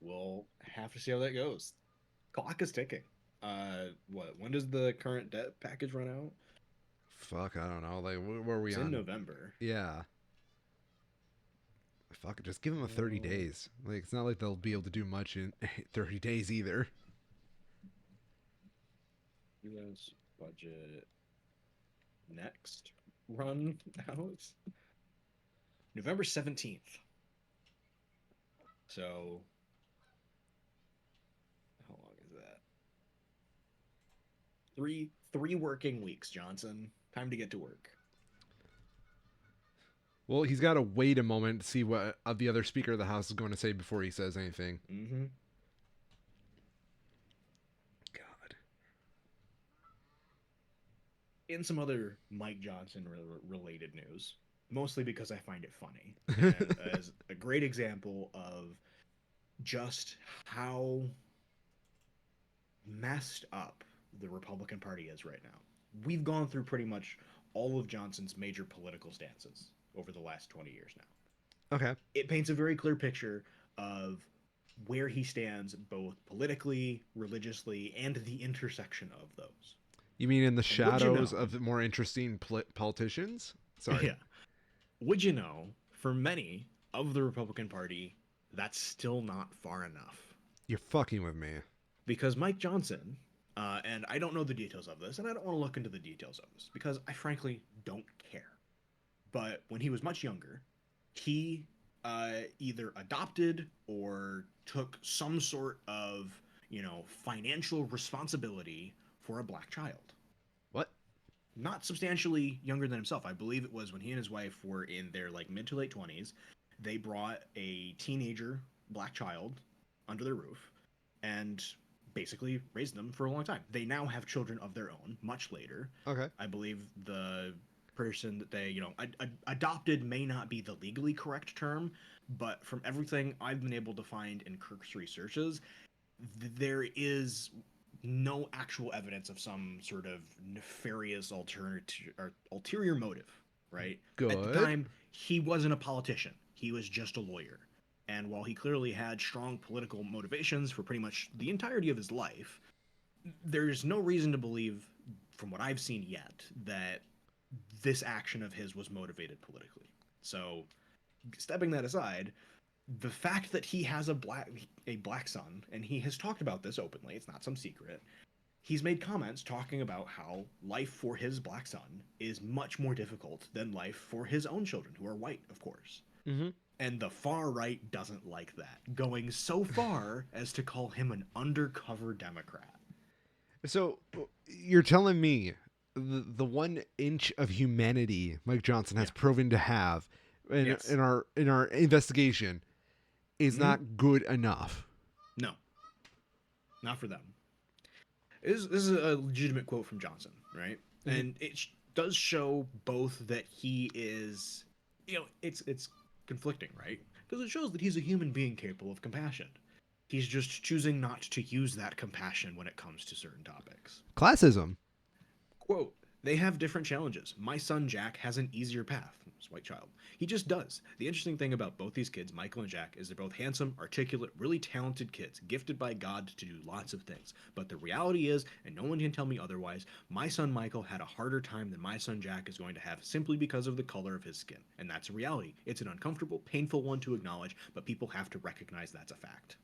B: we'll have to see how that goes. Clock is ticking. What? When does the current debt package run out?
A: Fuck, I don't know. Like, where are we
B: It's in
A: on?
B: November.
A: Yeah. Fuck, just give them a 30
B: Uh,
A: days. Like, it's not like they'll be able to do much in 30 days either.
B: U.S. budget next run out November 17th. So Three working weeks, Johnson. Time to get to work.
A: Well, he's got to wait a moment to see what the other Speaker of the House is going to say before he says anything.
B: Mm-hmm.
A: God.
B: In some other Mike Johnson related news, mostly because I find it funny, and as a great example of just how messed up the Republican Party is right now. We've gone through pretty much all of Johnson's major political stances over the last 20 years now.
A: Okay.
B: It paints a very clear picture of where he stands both politically, religiously, and the intersection of those.
A: You mean in the
B: And would you
A: shadows
B: know?
A: of more interesting politicians? Sorry.
B: Yeah. Would you know, for many of the Republican Party, that's still not far enough.
A: You're fucking with me.
B: Because Mike Johnson, and I don't know the details of this, and I don't want to look into the details of this because I frankly don't care. But when he was much younger, he either adopted or took some sort of, financial responsibility for a black child.
A: What?
B: Not substantially younger than himself. I believe it was when he and his wife were in their like mid to late 20s. They brought a teenager black child under their roof and basically raised them for a long time. They now have children of their own much later.
A: Okay.
B: I believe the person that they, adopted may not be the legally correct term, but from everything I've been able to find in Kirk's researches, there is no actual evidence of some sort of nefarious ulterior motive, right? At the
A: Good.
B: time, he wasn't a politician. He was just a lawyer. And while he clearly had strong political motivations for pretty much the entirety of his life, there's no reason to believe, from what I've seen yet, that this action of his was motivated politically. So, stepping that aside, the fact that he has a black son, and he has talked about this openly, it's not some secret. He's made comments talking about how life for his black son is much more difficult than life for his own children, who are white, of course.
A: Mm-hmm.
B: And the far right doesn't like that, going so far as to call him an undercover Democrat.
A: So you're telling me the 1 inch of humanity Mike Johnson has
B: Yeah.
A: proven to have
B: Yes.
A: in our investigation is
B: Mhm.
A: not good enough.
B: No, not for them. This is a legitimate quote from Johnson, right?
A: Mhm.
B: And it does show both that he is, it's conflicting, right? Because it shows that he's a human being capable of compassion. He's just choosing not to use that compassion when it comes to certain topics.
A: Classism.
B: Quote, they have different challenges. My son Jack has an easier path. This white child. He just does. The interesting thing about both these kids, Michael and Jack, is they're both handsome, articulate, really talented kids, gifted by God to do lots of things. But the reality is, and no one can tell me otherwise, my son Michael had a harder time than my son Jack is going to have simply because of the color of his skin. And that's a reality. It's an uncomfortable, painful one to acknowledge, but people have to recognize that's a fact.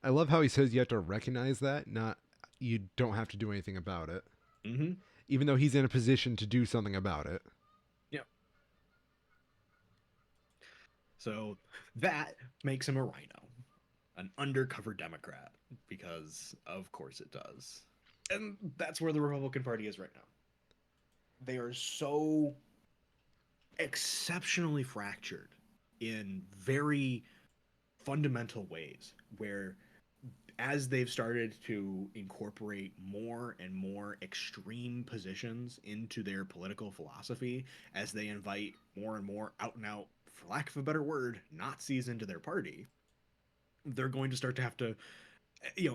A: I love how he says you have to recognize that, not you don't have to do anything about it.
B: Mm-hmm.
A: Even though he's in a position to do something about it.
B: Yeah. So that makes him a rhino, an undercover Democrat, because of course it does. And that's where the Republican Party is right now. They are so exceptionally fractured in very fundamental ways where as they've started to incorporate more and more extreme positions into their political philosophy, as they invite more and more out and out, for lack of a better word, Nazis into their party, they're going to start to have to,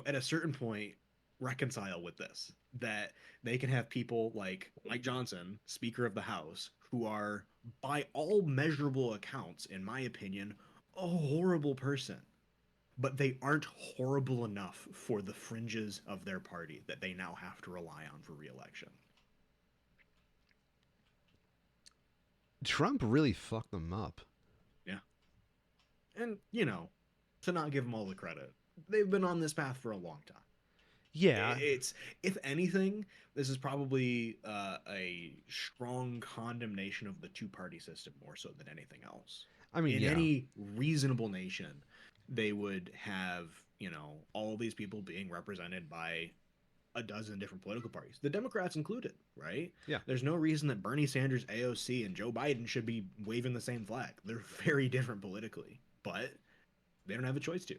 B: at a certain point, reconcile with this. That they can have people like Mike Johnson, Speaker of the House, who are, by all measurable accounts, in my opinion, a horrible person, but they aren't horrible enough for the fringes of their party that they now have to rely on for reelection.
A: Trump really fucked them up.
B: Yeah. And, to not give them all the credit, they've been on this path for a long time.
A: Yeah.
B: It's, if anything, this is probably a strong condemnation of the two-party system more so than anything else.
A: I mean,
B: In
A: yeah.
B: any reasonable nation, they would have, all these people being represented by a dozen different political parties, the Democrats included, right?
A: Yeah.
B: There's no reason that Bernie Sanders, AOC, and Joe Biden should be waving the same flag. They're very different politically, but they don't have a choice to.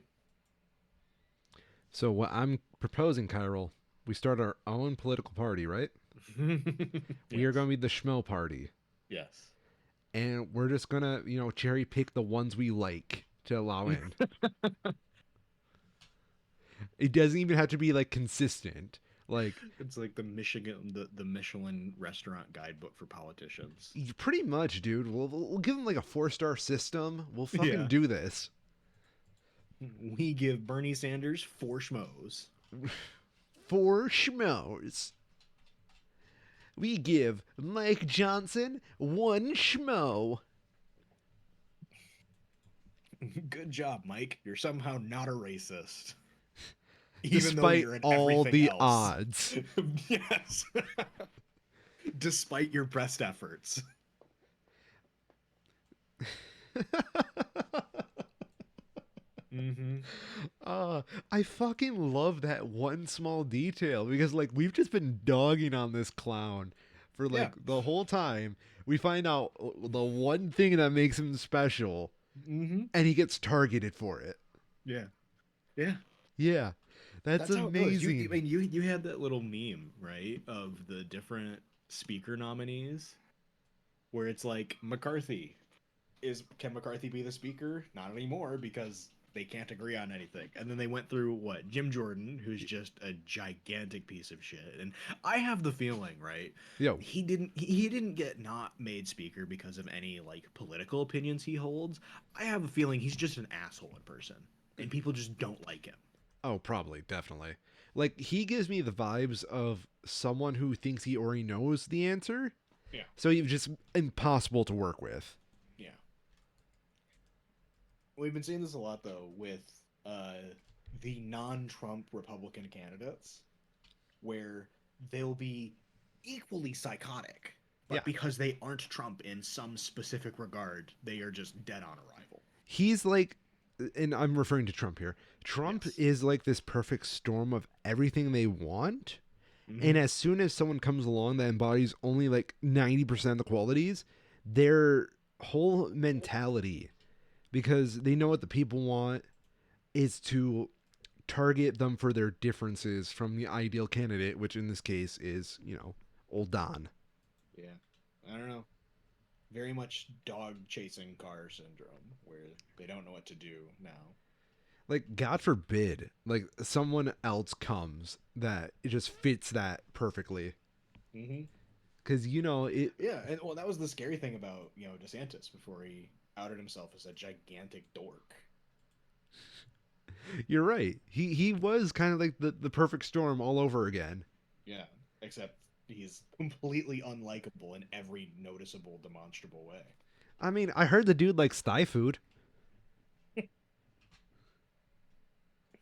A: So what I'm proposing, Kyril, we start our own political party, right? We are
B: Yes.
A: going to be the Schmo party.
B: Yes.
A: And we're just going to, cherry pick the ones we like to allow in. It doesn't even have to be like consistent. Like
B: It's like the Michelin restaurant guidebook for politicians.
A: pretty much, dude. We'll give them like a 4-star system. We'll fucking
B: Yeah.
A: do this.
B: We give Bernie Sanders 4 schmoes.
A: 4 schmoes. We give Mike Johnson 1 schmo.
B: Good job, Mike. You're somehow not a racist. Even though
A: Despite
B: you're in
A: all
B: everything
A: the
B: else.
A: odds.
B: Yes. Despite your best efforts. Mm-hmm.
A: I fucking love that one small detail because like we've just been dogging on this clown for like
B: Yeah.
A: the whole time. We find out the one thing that makes him special
B: Mm-hmm.
A: and he gets targeted for it.
B: Yeah. Yeah.
A: Yeah. That's
B: How it goes.
A: amazing.
B: I mean, you had that little meme, right, of the different speaker nominees, where it's like McCarthy can McCarthy be the speaker? Not anymore because they can't agree on anything. And then they went through what Jim Jordan, who's just a gigantic piece of shit. And I have the feeling, right,
A: Yo,
B: he didn't get not made speaker because of any like political opinions he holds. I have a feeling he's just an asshole in person, and people just don't like him.
A: oh, probably, definitely. Like he gives me the vibes of someone who thinks he already knows the answer.
B: Yeah.
A: So he's just impossible to work with.
B: Yeah. We've been seeing this a lot though with the non-Trump Republican candidates, where they'll be equally psychotic,
A: Yeah.
B: but because they aren't Trump in some specific regard, they are just dead on arrival.
A: He's like, and I'm referring to Trump here. Trump
B: Yes.
A: is like this perfect storm of everything they want.
B: Mhm.
A: And as soon as someone comes along that embodies only like 90% of the qualities, their whole mentality, because they know what the people want, is to target them for their differences from the ideal candidate, which in this case is, old Don.
B: Yeah. I don't know. Very much dog chasing car syndrome, where they don't know what to do now.
A: Like, God forbid, like someone else comes that it just fits that perfectly.
B: Mm-hmm.
A: Because, it.
B: Yeah, and well, that was the scary thing about DeSantis before he outed himself as a gigantic dork.
A: You're right. He was kind of like the perfect storm all over again.
B: Yeah, except he's completely unlikable in every noticeable, demonstrable way.
A: I mean, I heard the dude likes Thai food,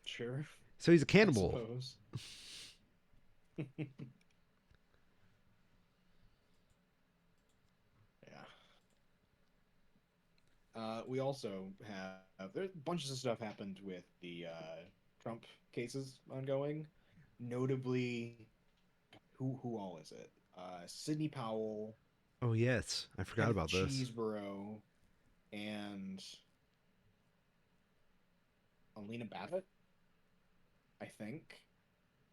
B: Sure,
A: so he's a
B: I
A: cannibal.
B: suppose. Yeah. We also have there's bunches of stuff happened with the Trump cases ongoing. Notably, who all is it? Sidney Powell,
A: Oh, yes. I forgot
B: Kenneth
A: about this.
B: Cheeseborough, and Alina Babbitt, I think,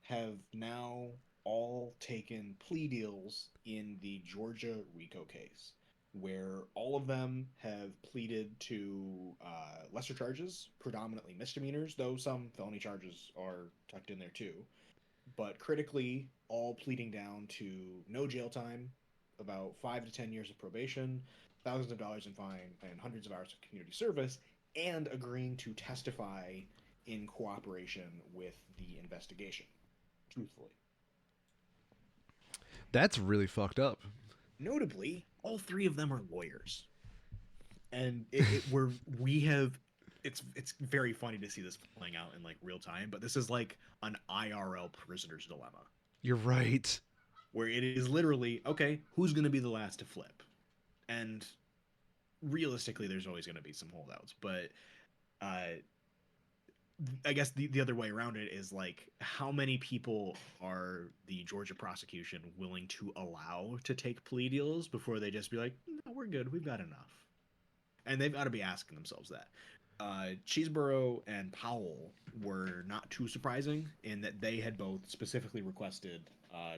B: have now all taken plea deals in the Georgia RICO case, where all of them have pleaded to lesser charges, predominantly misdemeanors, though some felony charges are tucked in there too. But critically, all pleading down to no jail time, about 5 to 10 years of probation, thousands of dollars in fine, and hundreds of hours of community service, and agreeing to testify in cooperation with the investigation, truthfully.
A: That's really fucked up.
B: Notably, all three of them are lawyers, and we have. It's very funny to see this playing out in like real time, but this is like an IRL prisoner's dilemma,
A: You're right.
B: where it is literally okay, who's going to be the last to flip, and realistically, there's always going to be some holdouts, but uh, I guess the other way around it is like, how many people are the Georgia prosecution willing to allow to take plea deals before they just be like, no, we're good, we've got enough, and they've got to be asking themselves that. Cheeseborough and Powell were not too surprising in that they had both specifically requested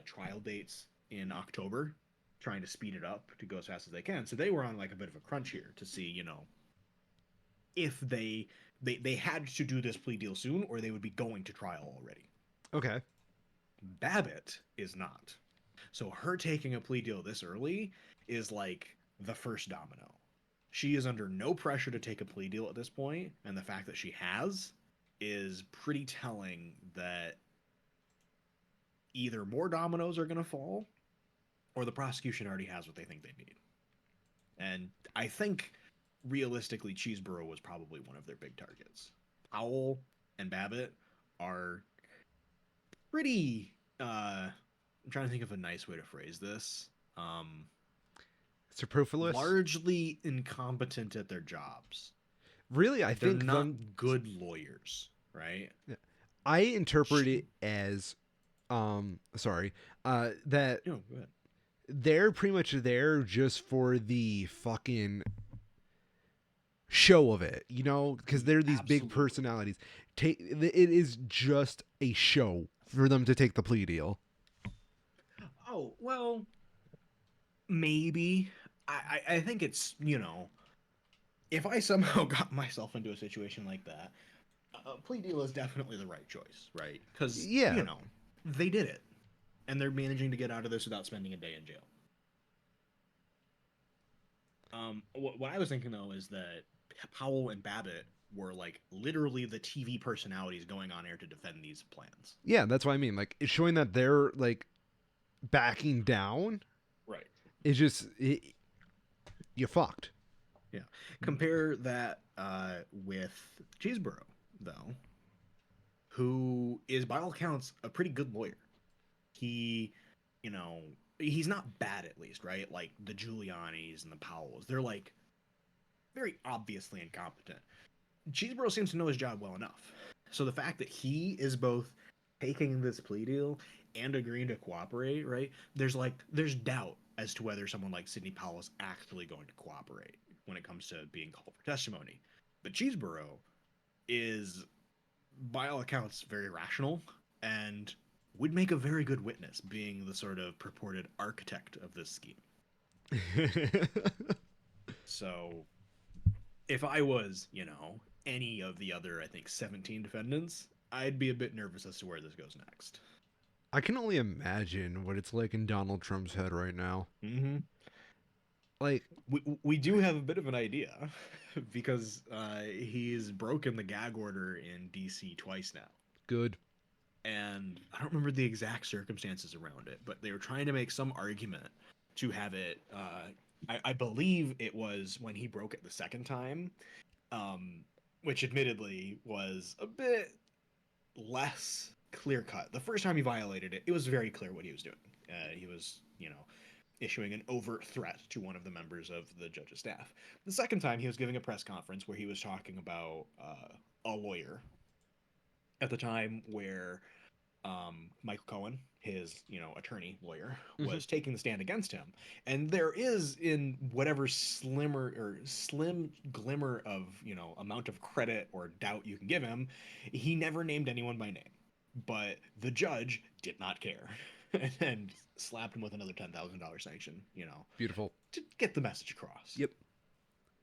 B: trial dates in October, trying to speed it up to go as fast as they can. So they were on like a bit of a crunch here to see, if they had to do this plea deal soon, or they would be going to trial already.
A: Okay.
B: Babbitt is not. So her taking a plea deal this early is like the first domino. She is under no pressure to take a plea deal at this point, and the fact that she has is pretty telling that either more dominoes are going to fall or the prosecution already has what they think they need. And I think realistically, Cheeseborough was probably one of their big targets. Powell and Babbitt are pretty. I'm trying to think of a nice way to phrase this.
A: Superfluous?
B: Largely incompetent at their jobs.
A: Really, I
B: They're
A: think
B: not good lawyers, right?
A: I interpret it as, that
B: No, go ahead.
A: they're pretty much there just for the fucking show of it, because they're these big
B: Absolutely.
A: personalities. It is just a show for them to take the plea deal.
B: Oh, well, maybe. I think it's, if I somehow got myself into a situation like that, a plea deal is definitely the right choice, right? Because,
A: Yeah.
B: they did it. And they're managing to get out of this without spending a day in jail. What I was thinking, though, is that Powell and Babbitt were, like, literally the TV personalities going on air to defend these plans.
A: Yeah, that's what I mean. Like, it's showing that they're, like, backing down.
B: Right.
A: It's just, you fucked.
B: Yeah. Compare that with Cheeseborough, though, who is, by all accounts, a pretty good lawyer. He, he's not bad, at least, right? Like the Giulianis and the Powells, they're like very obviously incompetent. Cheeseborough seems to know his job well enough. So the fact that he is both taking this plea deal and agreeing to cooperate, right? There's doubt as to whether someone like Sidney Powell is actually going to cooperate when it comes to being called for testimony. But Cheeseborough is, by all accounts, very rational and would make a very good witness, being the sort of purported architect of this scheme. So, if I was, any of the other, I think, 17 defendants, I'd be a bit nervous as to where this goes next.
A: I can only imagine what it's like in Donald Trump's head right now.
B: Mm-hmm.
A: Like,
B: we do have a bit of an idea because he's broken the gag order in DC twice now.
A: good.
B: And I don't remember the exact circumstances around it, but they were trying to make some argument to have it. I believe it was when he broke it the second time, which admittedly was a bit less clear cut. The first time he violated it, it was very clear what he was doing. He was, issuing an overt threat to one of the members of the judge's staff. The second time, he was giving a press conference where he was talking about a lawyer at the time where Michael Cohen, his attorney lawyer, was taking the stand against him, and there is, in whatever slim glimmer of amount of credit or doubt you can give him, he never named anyone by name, but the judge did not care and slapped him with another $10,000 sanction,
A: Beautiful.
B: to get the message across.
A: Yep.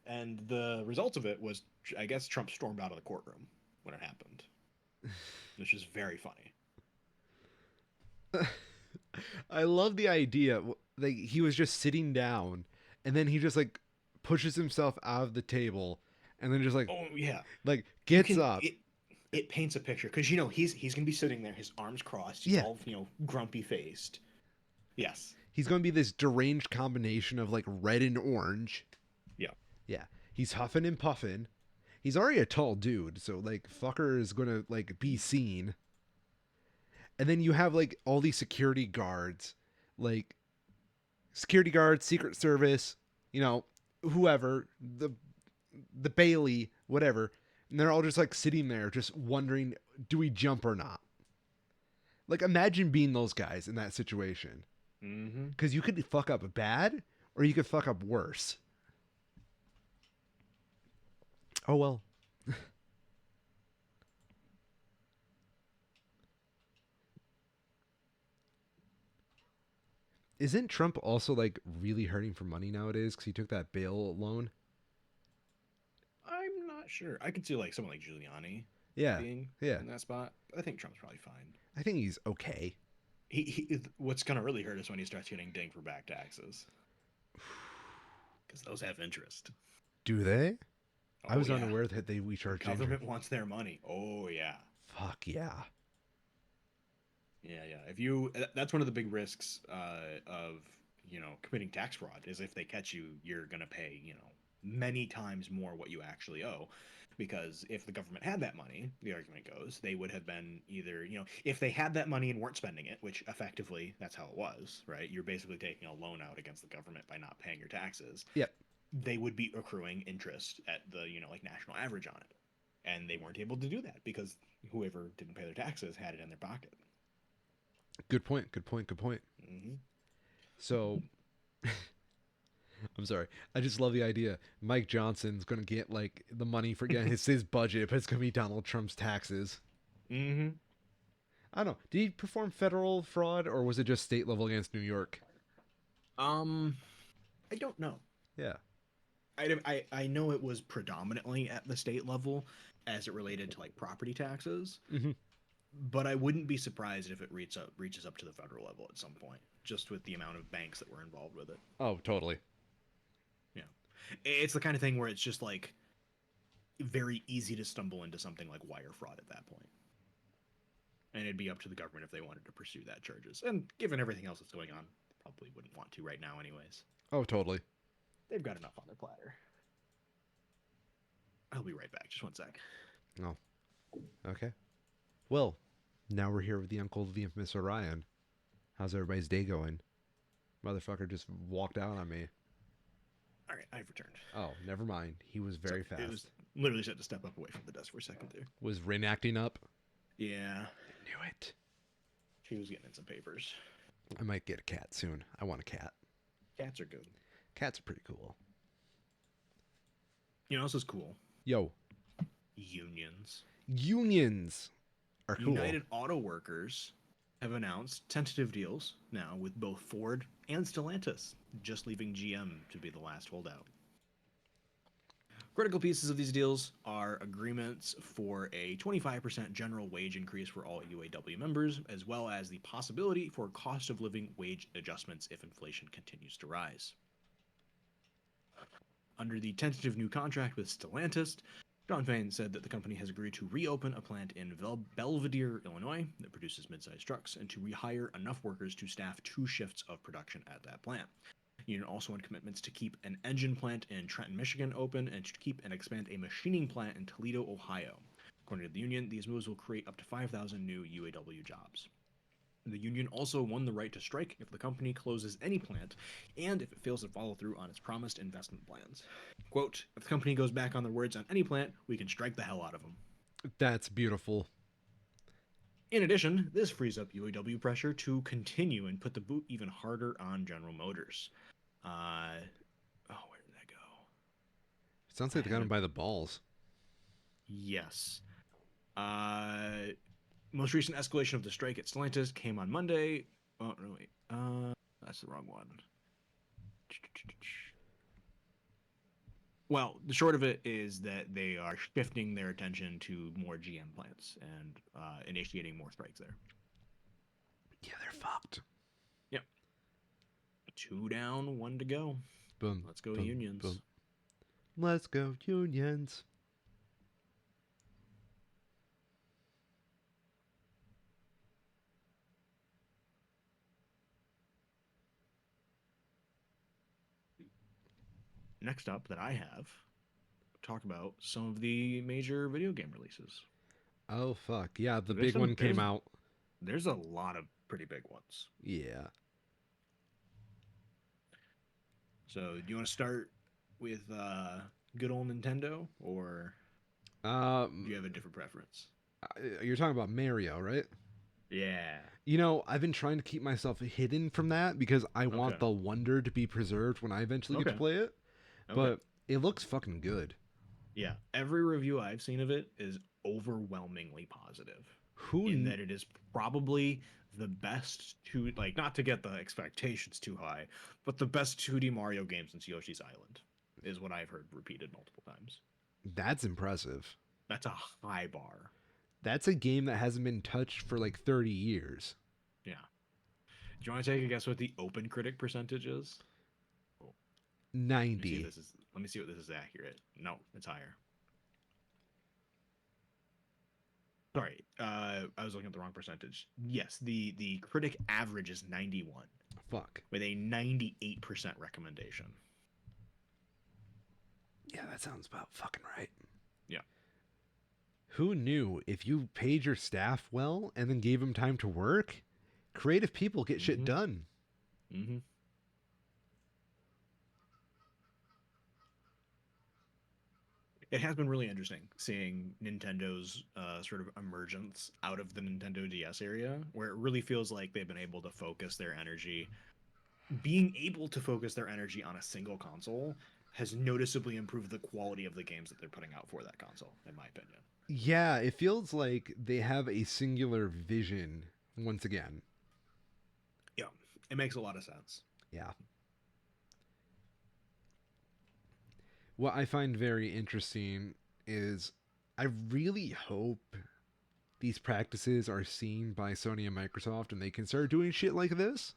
B: And the result of it was, I guess, Trump stormed out of the courtroom when it happened, which is very funny.
A: I love the idea. Like, he was just sitting down, and then he just like pushes himself out of the table, and then just like,
B: Oh yeah,
A: gets up.
B: It paints a picture because he's gonna be sitting there, his arms crossed, he's all grumpy faced. Yes,
A: He's going to be this deranged combination of like red and orange.
B: yeah,
A: Yeah. He's huffing and puffing. He's already a tall dude, so like fucker is going to like be seen. And then you have like all these security guards, Secret Service, whoever, the Bailey, whatever. And they're all just like sitting there, just wondering, do we jump or not? Like, imagine being those guys in that situation.
B: Mm-hmm.
A: Because you could fuck up bad, or you could fuck up worse. Oh well. Isn't Trump also like really hurting for money nowadays because he took that bail loan?
B: I'm not sure. I could see like someone like Giuliani
A: Yeah,
B: being
A: yeah.
B: in that spot. I think Trump's probably fine.
A: I think he's okay.
B: What's gonna really hurt is when he starts getting dinged for back taxes, because those have interest.
A: Do they? I
B: Oh
A: was
B: yeah,
A: unaware that we
B: the
A: charge
B: government
A: interest.
B: wants their money. Oh yeah,
A: Fuck yeah.
B: yeah. If you, that's one of the big risks of committing tax fraud is if they catch you, you're gonna pay many times more what you actually owe. Because if the government had that money, the argument goes, they would have been either, if they had that money and weren't spending it, which effectively that's how it was, right? You're basically taking a loan out against the government by not paying your taxes.
A: Yep.
B: They would be accruing interest at the, like national average on it. And they weren't able to do that because whoever didn't pay their taxes had it in their pocket.
A: Good point. Good point. Good point.
B: Mm-hmm.
A: So, I'm sorry. I just love the idea. Mike Johnson's gonna get like the money for getting his budget, but it's gonna be Donald Trump's taxes.
B: Mm-hmm.
A: I don't know. Did he perform federal fraud or was it just state level against New York?
B: Um, I don't know.
A: Yeah.
B: I know it was predominantly at the state level as it related to like property taxes,
A: Mm-hmm.
B: but I wouldn't be surprised if it reaches up to the federal level at some point, just with the amount of banks that were involved with it.
A: Oh, totally.
B: Yeah, it's the kind of thing where it's just like very easy to stumble into something like wire fraud at that point, and it'd be up to the government if they wanted to pursue that charges. And given everything else that's going on, probably wouldn't want to right now, anyways.
A: Oh, totally.
B: They've got enough on their platter. I'll be right back. Just one sec.
A: Oh, okay. Well, now we're here with the uncle of the infamous Orion. How's everybody's day going? Motherfucker just walked out on me.
B: All right, I've returned.
A: Oh, never mind. He was very fast.
B: It was literally set to step up away from the desk for a second there.
A: Was Rin acting up?
B: Yeah,
A: I knew it.
B: she was getting in some papers.
A: I might get a cat soon. I want a cat.
B: Cats are good.
A: Cats are pretty cool.
B: You know, this is cool.
A: Yo,
B: Unions.
A: unions are cool.
B: United Auto Workers have announced tentative deals now with both Ford and Stellantis, just leaving GM to be the last holdout. Critical pieces of these deals are agreements for a 25% general wage increase for all UAW members, as well as the possibility for cost of living wage adjustments if inflation continues to rise. Under the tentative new contract with Stellantis, John Fain said that the company has agreed to reopen a plant in Belvidere, Illinois, that produces midsize trucks, and to rehire enough workers to staff 2 shifts of production at that plant. The union also had commitments to keep an engine plant in Trenton, Michigan open and to keep and expand a machining plant in Toledo, Ohio. According to the union, these moves will create up to 5,000 new UAW jobs. The union also won the right to strike if the company closes any plant and if it fails to follow through on its promised investment plans. Quote, if the company goes back on their words on any plant, we can strike the hell out of them.
A: That's beautiful.
B: In addition, this frees up UAW pressure to continue and put the boot even harder on General Motors. Where did that go?
A: It sounds like they got him by the balls.
B: Yes. Most recent escalation of the strike at Stellantis came on Monday. Oh, no, wait. That's the wrong one. Well, the short of it is that they are shifting their attention to more GM plants and initiating more strikes there.
A: Yeah, they're fucked.
B: Yep. 2 down, 1 to go.
A: Boom.
B: Let's go
A: boom,
B: unions.
A: Boom. Let's go unions.
B: Next up that I have, talk about some of the major video game releases.
A: Oh, fuck. Yeah, the big one came out.
B: There's a lot of pretty big ones.
A: Yeah.
B: So, do you want to start with good old Nintendo or? Do you have a different preference?
A: You're talking about Mario, right?
B: Yeah.
A: You know, I've been trying to keep myself hidden from that because I want
B: Okay.
A: the wonder to be preserved when I eventually get to
B: Okay.
A: play it.
B: Okay.
A: But it looks fucking good.
B: Yeah. Every review I've seen of it is overwhelmingly positive
A: Who
B: in
A: kn-
B: that it is probably the best two, like, not to get the expectations too high, but the best 2D Mario game since Yoshi's Island is what I've heard repeated multiple times.
A: That's impressive.
B: That's a high bar.
A: That's a game that hasn't been touched for like 30 years.
B: Yeah. Do you want to take a guess what the open critic percentage is? Oh, let me see if
A: 90.
B: this is let me see what this is accurate. No, it's higher. Sorry, I was looking at the wrong percentage. Yes, the critic average is 91
A: Fuck.
B: with a 98% recommendation.
A: Yeah, that sounds about fucking right.
B: Yeah.
A: Who knew if you paid your staff well and then gave them time to work, creative people get shit
B: Mm-hmm.
A: done?
B: Mm-hmm. It has been really interesting seeing Nintendo's sort of emergence out of the Nintendo DS area, where it really feels like they've been able to focus their energy. Being able to focus their energy on a single console has noticeably improved the quality of the games that they're putting out for that console, in my opinion.
A: Yeah, it feels like they have a singular vision once again.
B: Yeah, it makes a lot of sense.
A: Yeah. What I find very interesting is I really hope these practices are seen by Sony and Microsoft and they can start doing shit like this.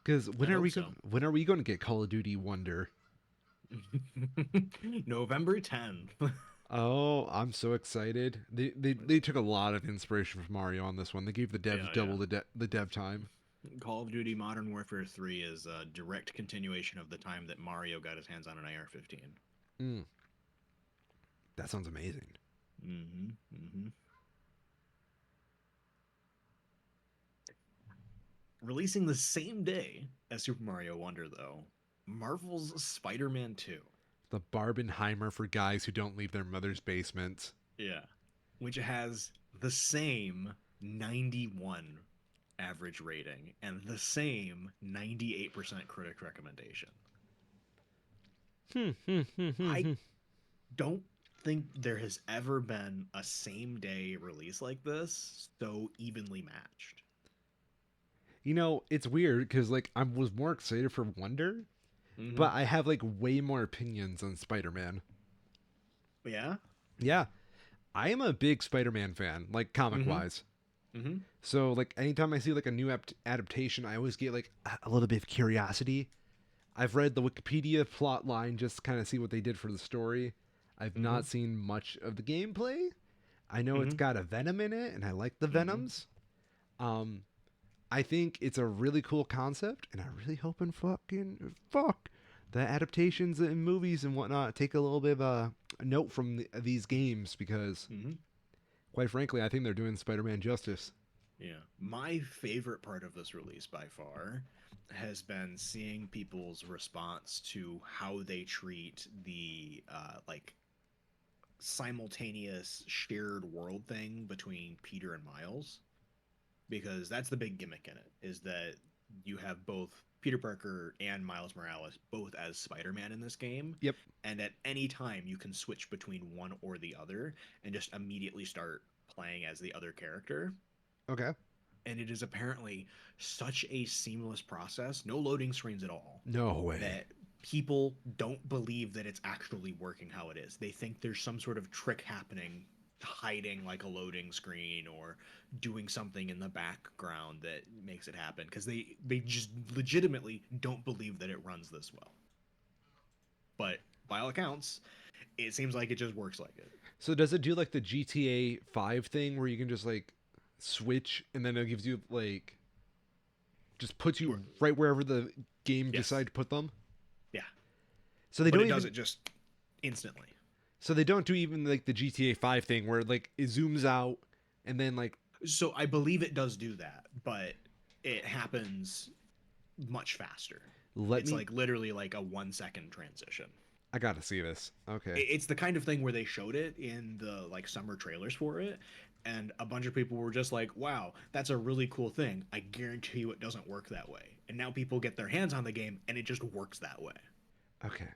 A: Because
B: I hope so.
A: when are we going to get Call of Duty Wonder?
B: November 10th.
A: Oh, I'm so excited. They took a lot of inspiration from Mario on this one. They gave the devs
B: Yeah, yeah.
A: double the dev time.
B: Call of Duty Modern Warfare 3 is a direct continuation of the time that Mario got his hands on an AR-15.
A: Mm, that sounds amazing.
B: Mm-hmm. Mm-hmm. Releasing the same day as Super Mario Wonder, though, Marvel's Spider-Man 2.
A: The Barbenheimer for guys who don't leave their mother's basement.
B: Yeah. Which has the same 91 average rating and the same 98% critic recommendation. I don't think there has ever been a same day release like this so evenly matched.
A: You know, it's weird because like I was more excited for Wonder,
B: Mm-hmm.
A: but I have like way more opinions on Spider-Man.
B: Yeah.
A: Yeah, I am a big Spider-Man fan, like comic
B: Mm-hmm.
A: wise.
B: Mm-hmm.
A: So like anytime I see like a new adaptation, I always get like a little bit of curiosity. I've read the Wikipedia plot line just to kind of see what they did for the story. I've
B: Mm-hmm.
A: not seen much of the gameplay. I know it's
B: Mm-hmm.
A: got a Venom in it, and I like the
B: Mm-hmm.
A: Venoms. Um, I think it's a really cool concept, and I really hope and fucking fuck the adaptations in movies and whatnot take a little bit of a note from these games because,
B: Mm-hmm.
A: quite frankly, I think they're doing Spider-Man justice.
B: Yeah. My favorite part of this release by far has been seeing people's response to how they treat the like simultaneous shared world thing between Peter and Miles, because that's the big gimmick in it, is that you have both Peter Parker and Miles Morales both as Spider-Man in this game,
A: Yep.
B: and at any time you can switch between one or the other and just immediately start playing as the other character.
A: Okay.
B: And it is apparently such a seamless process, no loading screens at all,
A: No way.
B: that people don't believe that it's actually working how it is. They think there's some sort of trick happening, hiding like a loading screen or doing something in the background that makes it happen, because they just legitimately don't believe that it runs this well. But by all accounts, it seems like it just works like it.
A: So does it do like the GTA 5 thing where you can just like switch and then it gives you like just puts you right wherever the game
B: Yes.
A: decide to put them?
B: Yeah.
A: So they
B: But
A: don't
B: it does
A: even
B: it just instantly.
A: so they don't do even like the GTA 5 thing where like it zooms out and then like
B: So I believe it does do that, but it happens much faster.
A: let
B: It's
A: me
B: like literally like a 1 second transition.
A: I gotta see this. Okay.
B: It's the kind of thing where they showed it in the like summer trailers for it, and a bunch of people were just like, "Wow, that's a really cool thing. I guarantee you it doesn't work that way." And now people get their hands on the game and it just works that way.
A: Okay.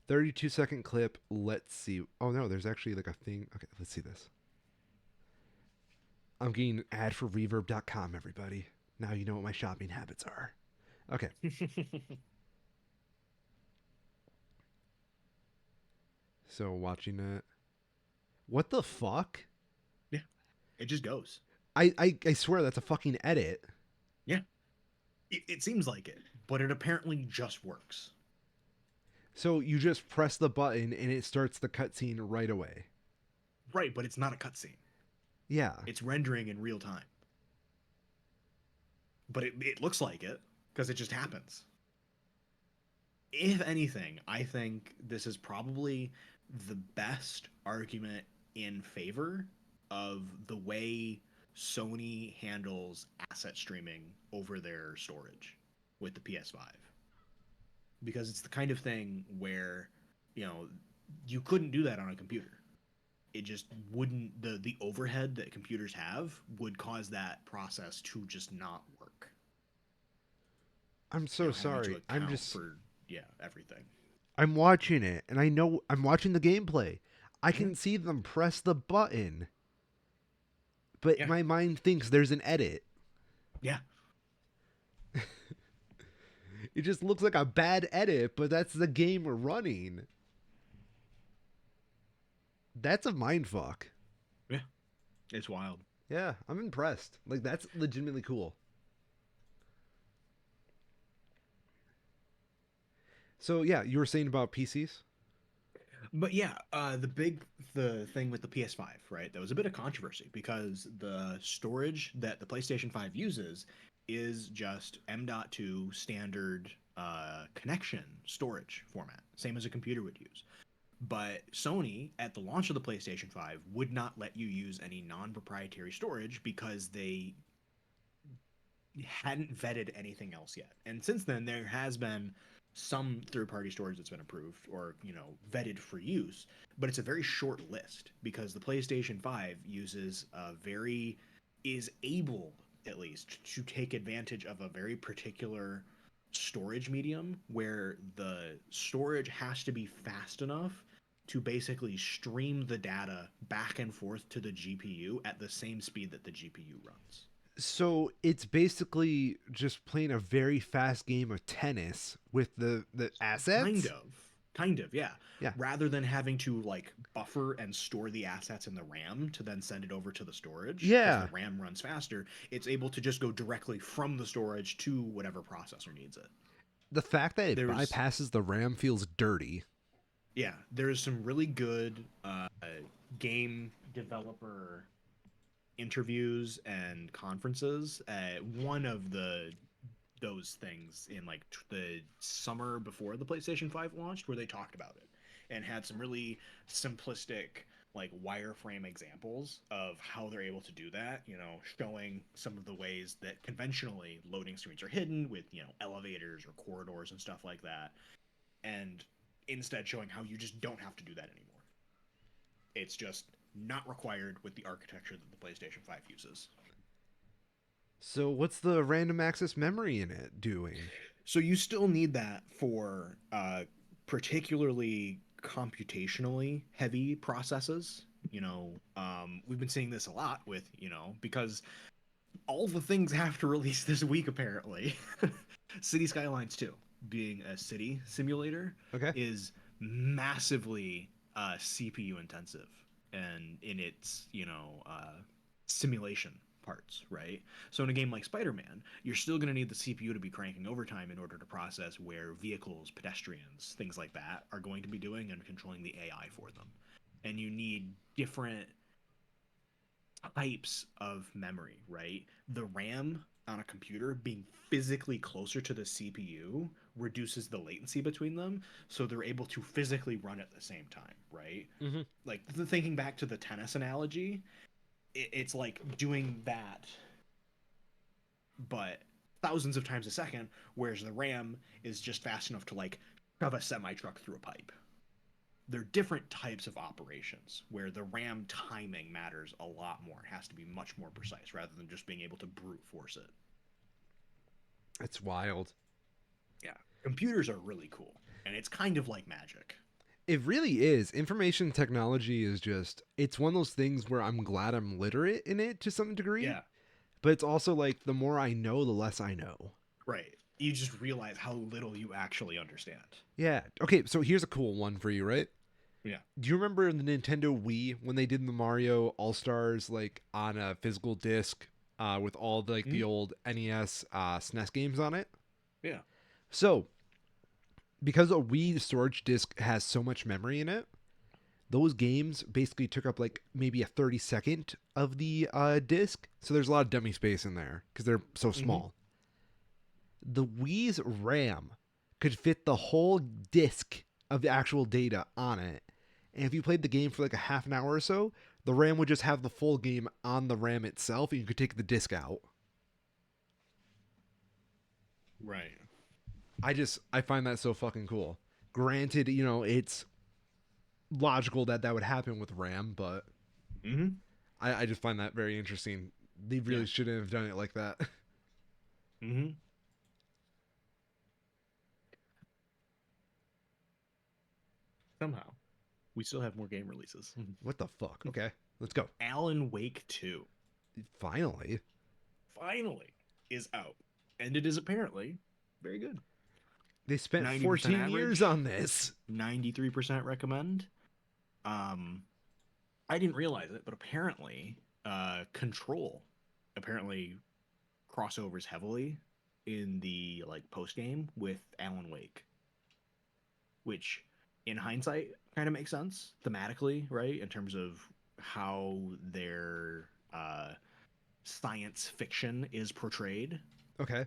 A: 32-second clip. Let's see. Oh no, there's actually like a thing. Okay, let's see this. I'm getting an ad for reverb.com, everybody. Now you know what my shopping habits are. Okay. So watching it. What the fuck?
B: Yeah, it just goes.
A: I swear that's a fucking edit.
B: Yeah, it seems like it, but it apparently just works.
A: So you just press the button and it starts the cutscene right away.
B: Right, but it's not a cutscene.
A: Yeah.
B: It's rendering in real time. But it looks like it because it just happens. If anything, I think this is probably the best argument in favor of the way Sony handles asset streaming over their storage with the PS5. Because it's the kind of thing where, you know, you couldn't do that on a computer. It just wouldn't, the overhead that computers have would cause that process to just not work.
A: I'm
B: You
A: so
B: know, having to
A: sorry.
B: account for, yeah, everything.
A: I'm watching it and I know I'm watching the gameplay. I
B: Yeah.
A: can see them press the button, but
B: Yeah.
A: my mind thinks there's an edit.
B: Yeah.
A: It just looks like a bad edit, but that's the game we're running. That's a mind fuck.
B: Yeah. It's wild.
A: Yeah, I'm impressed. Like that's legitimately cool. So yeah, you were saying about PCs?
B: But yeah, the thing with the PS5, right? There was a bit of controversy because the storage that the PlayStation 5 uses is just M.2 standard connection storage format, same as a computer would use. But Sony, at the launch of the PlayStation 5, would not let you use any non-proprietary storage because they hadn't vetted anything else yet. And since then, there has been some third-party storage that's been approved or vetted for use, but it's a very short list because the PlayStation 5 uses a very is able at least to take advantage of a very particular storage medium where the storage has to be fast enough to basically stream the data back and forth to the GPU at the same speed that the GPU runs.
A: So it's basically just playing a very fast game of tennis with the
B: Kind
A: assets.
B: of. Kind of, yeah.
A: Yeah.
B: Rather than having to like buffer and store the assets in the RAM to then send it over to the storage, because
A: Yeah.
B: the RAM runs faster, it's able to just go directly from the storage to whatever processor needs it.
A: The fact that it
B: There's
A: bypasses the RAM feels dirty.
B: Yeah, there's some really good game developer interviews and conferences. One of those things in like the summer before the PlayStation 5 launched where they talked about it and had some really simplistic like wireframe examples of how they're able to do that, showing some of the ways that conventionally loading screens are hidden with, elevators or corridors and stuff like that. And instead showing how you just don't have to do that anymore. It's just not required with the architecture that the PlayStation 5 uses.
A: So what's the random access memory in it doing?
B: So you still need that for particularly computationally heavy processes. We've been seeing this a lot with, because all the things have to release this week apparently. City Skylines 2, being a city simulator,
A: Okay.
B: is massively CPU intensive and in its simulation parts, right? So in a game like Spider-Man, you're still going to need the CPU to be cranking overtime in order to process where vehicles, pedestrians, things like that are going to be doing and controlling the AI for them. And you need different types of memory, right? The RAM on a computer being physically closer to the CPU reduces the latency between them, so they're able to physically run at the same time, right?
A: Mm-hmm.
B: Like thinking back to the tennis analogy, it's like doing that, but thousands of times a second, whereas the RAM is just fast enough to like shove a semi truck through a pipe. they're different types of operations where the RAM timing matters a lot more. It has to be much more precise rather than just being able to brute force it.
A: It's wild.
B: Yeah. Computers are really cool, and it's kind of like magic.
A: It really is. Information technology is just, it's one of those things where I'm glad I'm literate in it to some degree,
B: Yeah.
A: but it's also like the more I know, the less I know.
B: Right. You just realize how little you actually understand.
A: Yeah. Okay, so here's a cool one for you, right?
B: Yeah.
A: Do you remember the Nintendo Wii when they did the Mario All Stars like on a physical disc with all the
B: Mhm.
A: old NES, SNES games on it?
B: Yeah.
A: So because a Wii storage disc has so much memory in it, those games basically took up like maybe a 32nd of the disc. So there's a lot of dummy space in there because they're so
B: Hmm.
A: small. The Wii's RAM could fit the whole disc of the actual data on it. And if you played the game for like a half an hour or so, the RAM would just have the full game on the RAM itself and you could take the disc out.
B: Right.
A: I find that so fucking cool. Granted, it's logical that that would happen with RAM, but
B: Hmm.
A: I just find that very interesting. They
B: Yeah.
A: really shouldn't have done it like that.
B: Hmm. Somehow, we still have more game releases.
A: What the fuck? Okay, let's go.
B: Alan Wake 2
A: Finally.
B: finally is out, and it is apparently very good.
A: They spent
B: 90%
A: 14 years
B: average,
A: on this.
B: 93% recommend. Um, I didn't realize it, but apparently, Control apparently crossovers heavily in the like post game with Alan Wake, which in hindsight kind of makes sense thematically, right? In terms of how their science fiction is portrayed.
A: Okay.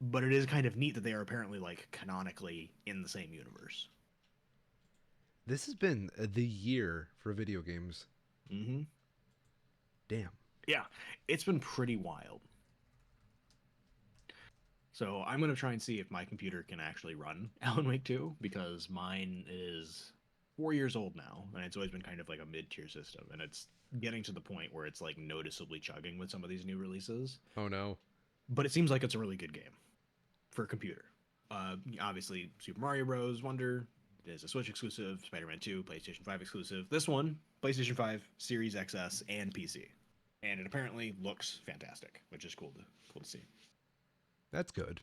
B: But it is kind of neat that they are apparently like canonically in the same universe.
A: This has been the year for video games.
B: Mm-hmm.
A: Damn.
B: Yeah, it's been pretty wild. So I'm gonna try and see if my computer can actually run Alan Wake 2 because mine is 4 years old now, and it's always been kind of like a mid-tier system, and it's getting to the point where it's like noticeably chugging with some of these new releases.
A: Oh no.
B: But it seems like it's a really good game for a computer. Obviously, Super Mario Bros. Wonder is a Switch exclusive. Spider-Man 2, PlayStation 5 exclusive. This one, PlayStation 5, Series XS, and PC, and it apparently looks fantastic, which is cool to see.
A: That's good.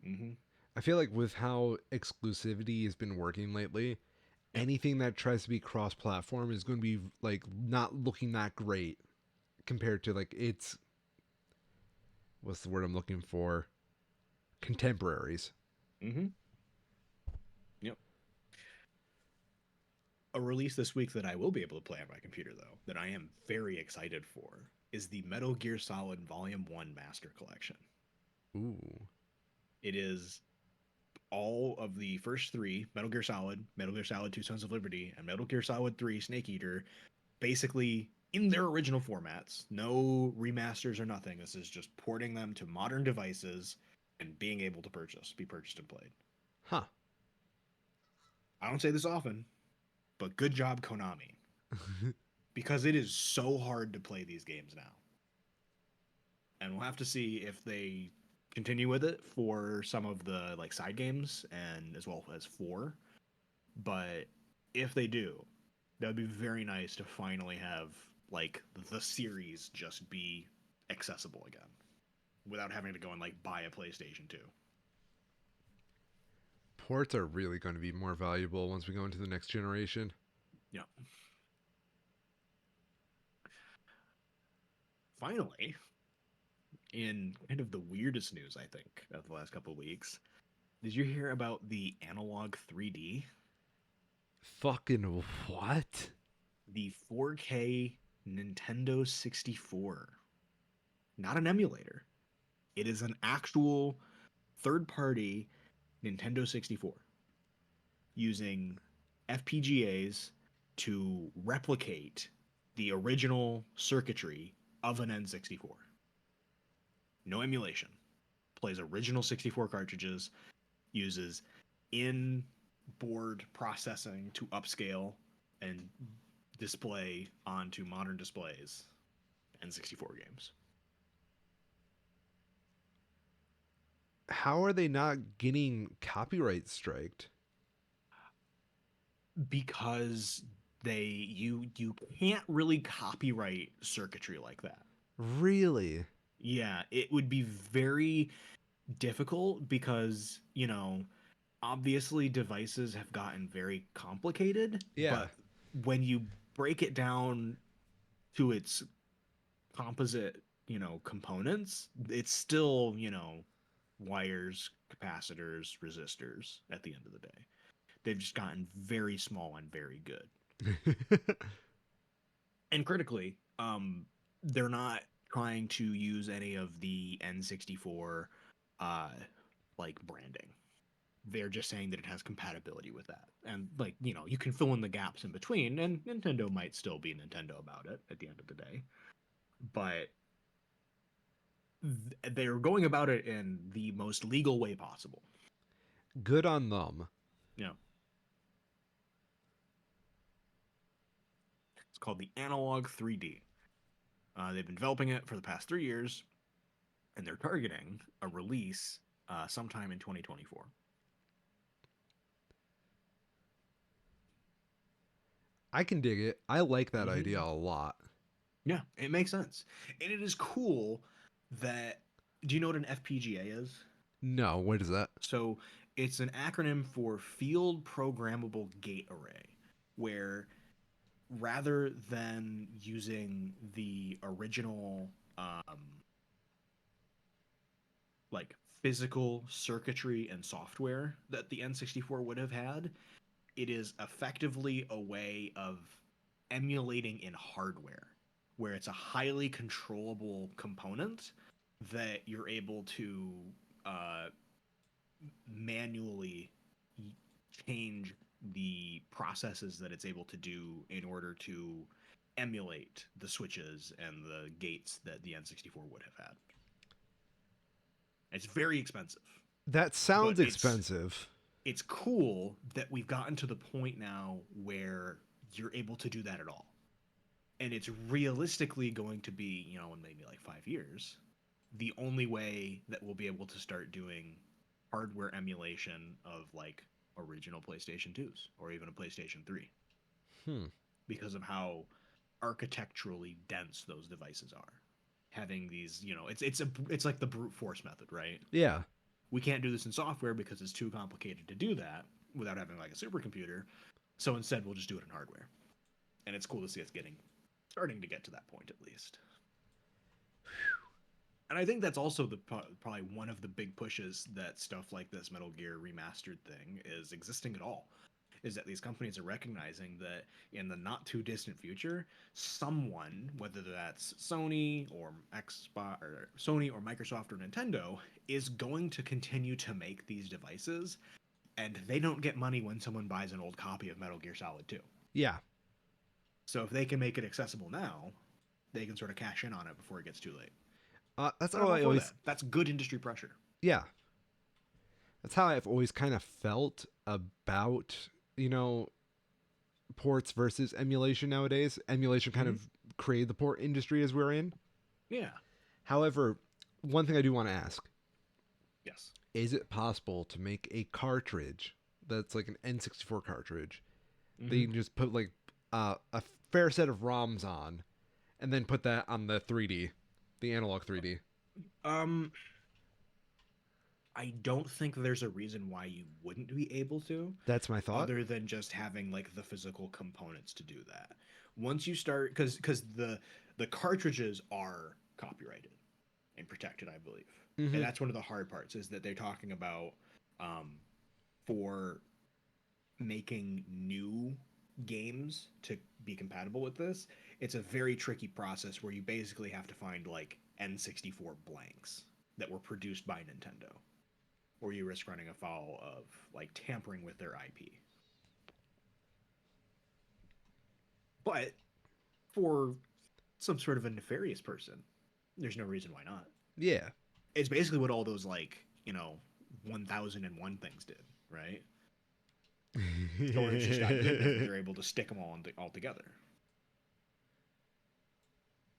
B: Mm-hmm.
A: I feel like with how exclusivity has been working lately,
B: Yep.
A: anything that tries to be cross platform is going to be like not looking that great compared to like its, what's the word I'm looking for? Contemporaries.
B: Mm-hmm. Yep. A release this week that I will be able to play on my computer, though, that I am very excited for, is the Metal Gear Solid Volume 1 Master Collection.
A: Ooh.
B: It is all of the first three Metal Gear Solid 2 Sons of Liberty, and Metal Gear Solid 3 Snake Eater, basically in their original formats. No remasters or nothing. This is just porting them to modern devices and being able to be purchased and played.
A: Huh.
B: I don't say this often, but good job, Konami. Because it is so hard to play these games now. And we'll have to see if they continue with it for some of the like side games and as well as 4. But if they do, that would be very nice to finally have like the series just be accessible again without having to go and like buy a PlayStation 2.
A: Ports are really going to be more valuable once we go into the next generation.
B: Yeah. Finally, in kind of the weirdest news I think of the last couple of weeks, did you hear about the Analog 3D?
A: Fucking what?
B: The 4K Nintendo 64. Not an emulator. It is an actual third-party Nintendo 64 using FPGAs to replicate the original circuitry of an N64. No emulation. Plays original 64 cartridges, uses in board processing to upscale and display onto modern displays N64 games.
A: How are they not getting copyright striked?
B: Because you can't really copyright circuitry like that.
A: Really?
B: Yeah, it would be very difficult because, obviously devices have gotten very complicated,
A: Yeah.
B: but when you break it down to its composite, components, it's still, wires, capacitors, resistors at the end of the day. They've just gotten very small and very good. And critically, they're not trying to use any of the N64 uh like branding. They're just saying that it has compatibility with that. And like, you can fill in the gaps in between, and Nintendo might still be Nintendo about it at the end of the day. But they're going about it in the most legal way possible.
A: Good on them.
B: You know, it's called the Analog 3D. They've been developing it for the past 3 years, and they're targeting a release sometime in 2024.
A: I can dig it. I like that
B: Mm-hmm.
A: idea a lot.
B: Yeah, it makes sense. And it is cool that. Do you know what an FPGA is?
A: No, what is that?
B: So it's an acronym for Field Programmable Gate Array, where rather than using the original like physical circuitry and software that the N64 would have had, it is effectively a way of emulating in hardware, where it's a highly controllable component that you're able to uh, manually change the processes that it's able to do in order to emulate the switches and the gates that the N64 would have had. It's very expensive,
A: That
B: but
A: sounds
B: it's
A: expensive.
B: it's cool that we've gotten to the point now where you're able to do that at all. And it's realistically going to be, in maybe like 5 years, the only way that we'll be able to start doing hardware emulation of like original PlayStation 2s or even a PlayStation 3
A: Hmm.
B: because of how architecturally dense those devices are. Having these, it's like the brute force method, right?
A: Yeah.
B: We can't do this in software because it's too complicated to do that without having like a supercomputer. So instead, we'll just do it in hardware. And it's cool to see it's starting to get to that point at least. And I think that's also probably one of the big pushes that stuff like this Metal Gear remastered thing is existing at all. Is that these companies are recognizing that in the not too distant future, someone, whether that's Sony or Xbox or Sony or Microsoft or Nintendo, is going to continue to make these devices, and they don't get money when someone buys an old copy of Metal Gear Solid 2.
A: Yeah.
B: So if they can make it accessible now, they can sort of cash in on it before it gets too late.
A: That's
B: And
A: how
B: I'm all
A: I
B: for
A: always.
B: that. That's good industry pressure.
A: Yeah. That's how I've always kind of felt about, you know, ports versus emulation nowadays. Emulation kind
B: Mm-hmm.
A: of created the port industry as we're in.
B: Yeah.
A: However, one thing I do want to ask,
B: Yes.
A: is it possible to make a cartridge that's like an N64 cartridge that
B: Mm-hmm.
A: you can just put like a fair set of ROMs on and then put that on the 3D, the analog 3D?
B: Um, I don't think there's a reason why you wouldn't be able to,
A: That's my thought.
B: other than just having like the physical components to do that. Once you start, because the cartridges are copyrighted and protected, I believe, and
A: Mm-hmm.
B: that's one of the hard parts is that they're talking about um, for making new games to be compatible with this. It's a very tricky process where you basically have to find like N64 blanks that were produced by Nintendo, or you risk running afoul of like tampering with their IP. But for some sort of a nefarious person, there's no reason why not.
A: Yeah.
B: It's basically what all those like 1001 things did, right? Storage just got good enough that they're able to stick them all together.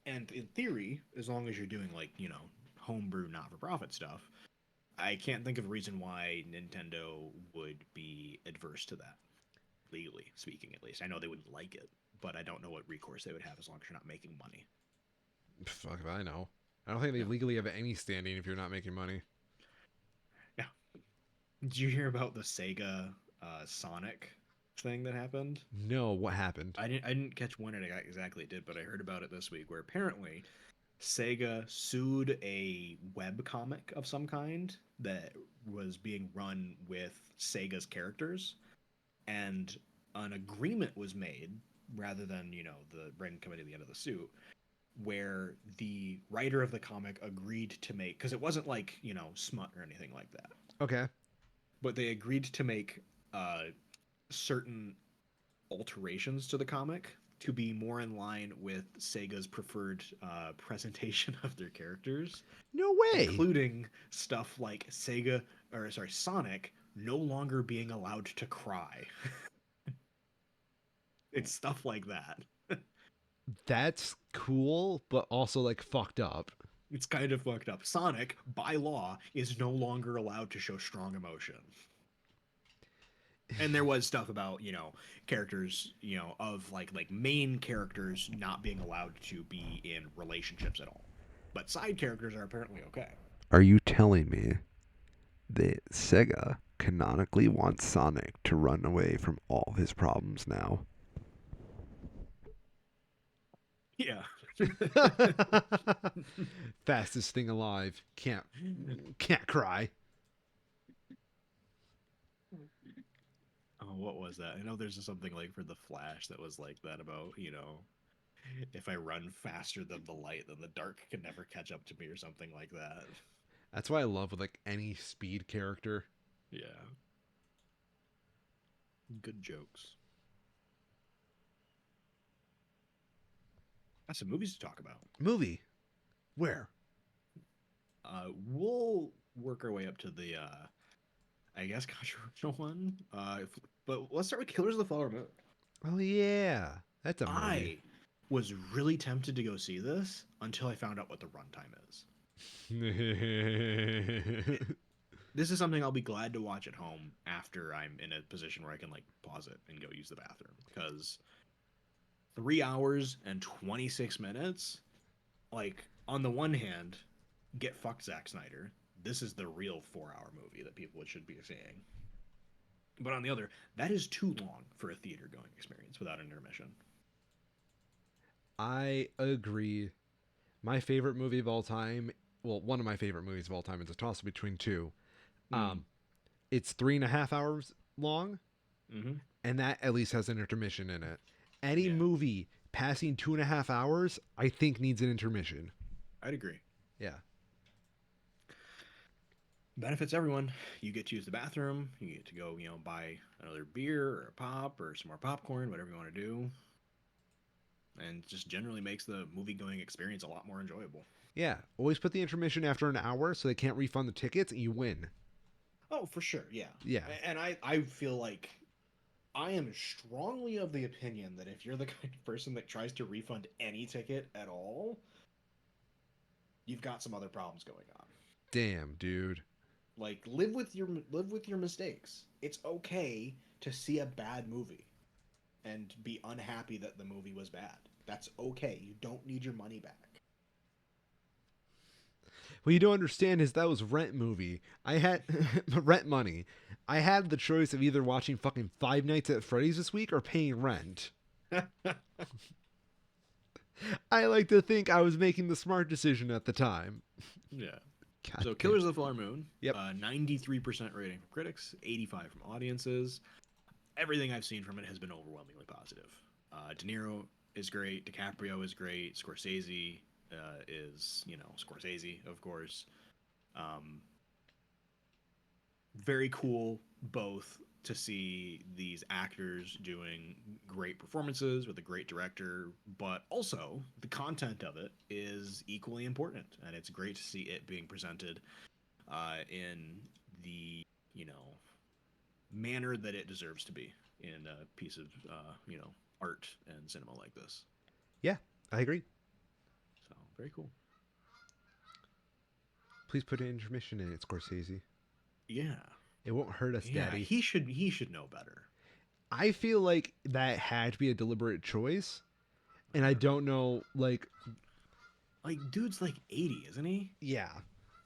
B: And in theory, as long as you're doing like, homebrew not-for-profit stuff, I can't think of a reason why Nintendo would be adverse to that, legally speaking at least. I know they wouldn't like it, but I don't know what recourse they would have as long as you're not making money.
A: Fuck if I know. I don't think they
B: Yeah.
A: legally have any standing if you're not making money.
B: Yeah. Did you hear about the Sega Sonic thing that happened?
A: No, what happened?
B: I didn't catch when it exactly did, but I heard about it this week where apparently Sega sued a web comic of some kind that was being run with Sega's characters, and an agreement was made rather than, the bring coming to the end of the suit, where the writer of the comic agreed to make, because it wasn't like, smut or anything like that,
A: Okay.
B: but they agreed to make certain alterations to the comic to be more in line with Sega's preferred presentation of their characters,
A: No way.
B: including stuff like Sonic no longer being allowed to cry. It's stuff like that.
A: That's cool, but also like fucked up.
B: It's kind of fucked up. Sonic, by law, is no longer allowed to show strong emotion. And there was stuff about, characters, of like main characters not being allowed to be in relationships at all. But side characters are apparently okay.
A: Are you telling me that Sega canonically wants Sonic to run away from all his problems now?
B: Yeah.
A: Fastest thing alive. Can't cry.
B: Oh, what was that? I know there's something like for the Flash that was like that about, if I run faster than the light, then the dark can never catch up to me or something like that.
A: That's why I love with like any speed character.
B: Yeah. Good jokes. That's some movies to talk about.
A: Movie. Where?
B: We'll work our way up to the, I guess, controversial one. But let's start with Killers of the Flower Moon.
A: Oh yeah. That's a movie.
B: I was really tempted to go see this until I found out what the runtime is. This is something I'll be glad to watch at home after I'm in a position where I can like pause it and go use the bathroom, because 3 hours and 26 minutes, like, on the one hand, get fucked Zack Snyder. This is the real 4-hour movie that people should be seeing. But on the other, that is too long for a theater going experience without an intermission.
A: I agree. My favorite movie of all time, well, one of my favorite movies of all time, is a toss between two. It's 3.5 hours long, and that at least has an intermission in it. Any movie passing 2.5 hours, I think, needs an intermission.
B: I'd agree.
A: Yeah.
B: Benefits everyone. You get to use the bathroom. You get to go, buy another beer or a pop or some more popcorn, whatever you want to do. And just generally makes the movie going experience a lot more enjoyable.
A: Yeah. Always put the intermission after an hour so they can't refund the tickets and you win.
B: Oh, for sure. Yeah.
A: Yeah.
B: And I feel like I am strongly of the opinion that if you're the kind of person that tries to refund any ticket at all, you've got some other problems going on.
A: Damn, dude.
B: Like, live with your mistakes. It's okay to see a bad movie and be unhappy that the movie was bad. That's okay. You don't need your money back.
A: What you don't understand is that was Rent movie. I had Rent money. I had the choice of either watching fucking Five Nights at Freddy's this week or paying rent. I like to think I was making the smart decision at the time.
B: Yeah.
A: God
B: So
A: damn.
B: Killers of the Flower Moon.
A: Yep.
B: 93% rating from critics, 85 from audiences. Everything I've seen from it has been overwhelmingly positive. De Niro is great. DiCaprio is great. Scorsese is, Scorsese, of course. Very cool, both to see these actors doing great performances with a great director, but also the content of it is equally important, and it's great to see it being presented in the manner that it deserves to be. in a piece of art and cinema like this.
A: Yeah, I agree.
B: So very cool.
A: Please put an intermission in it, Scorsese.
B: Yeah,
A: It won't hurt us,
B: yeah.
A: Daddy.
B: He should know better.
A: I feel like that had to be a deliberate choice, and I don't know, like,
B: Like, dude's like 80, isn't he?
A: yeah.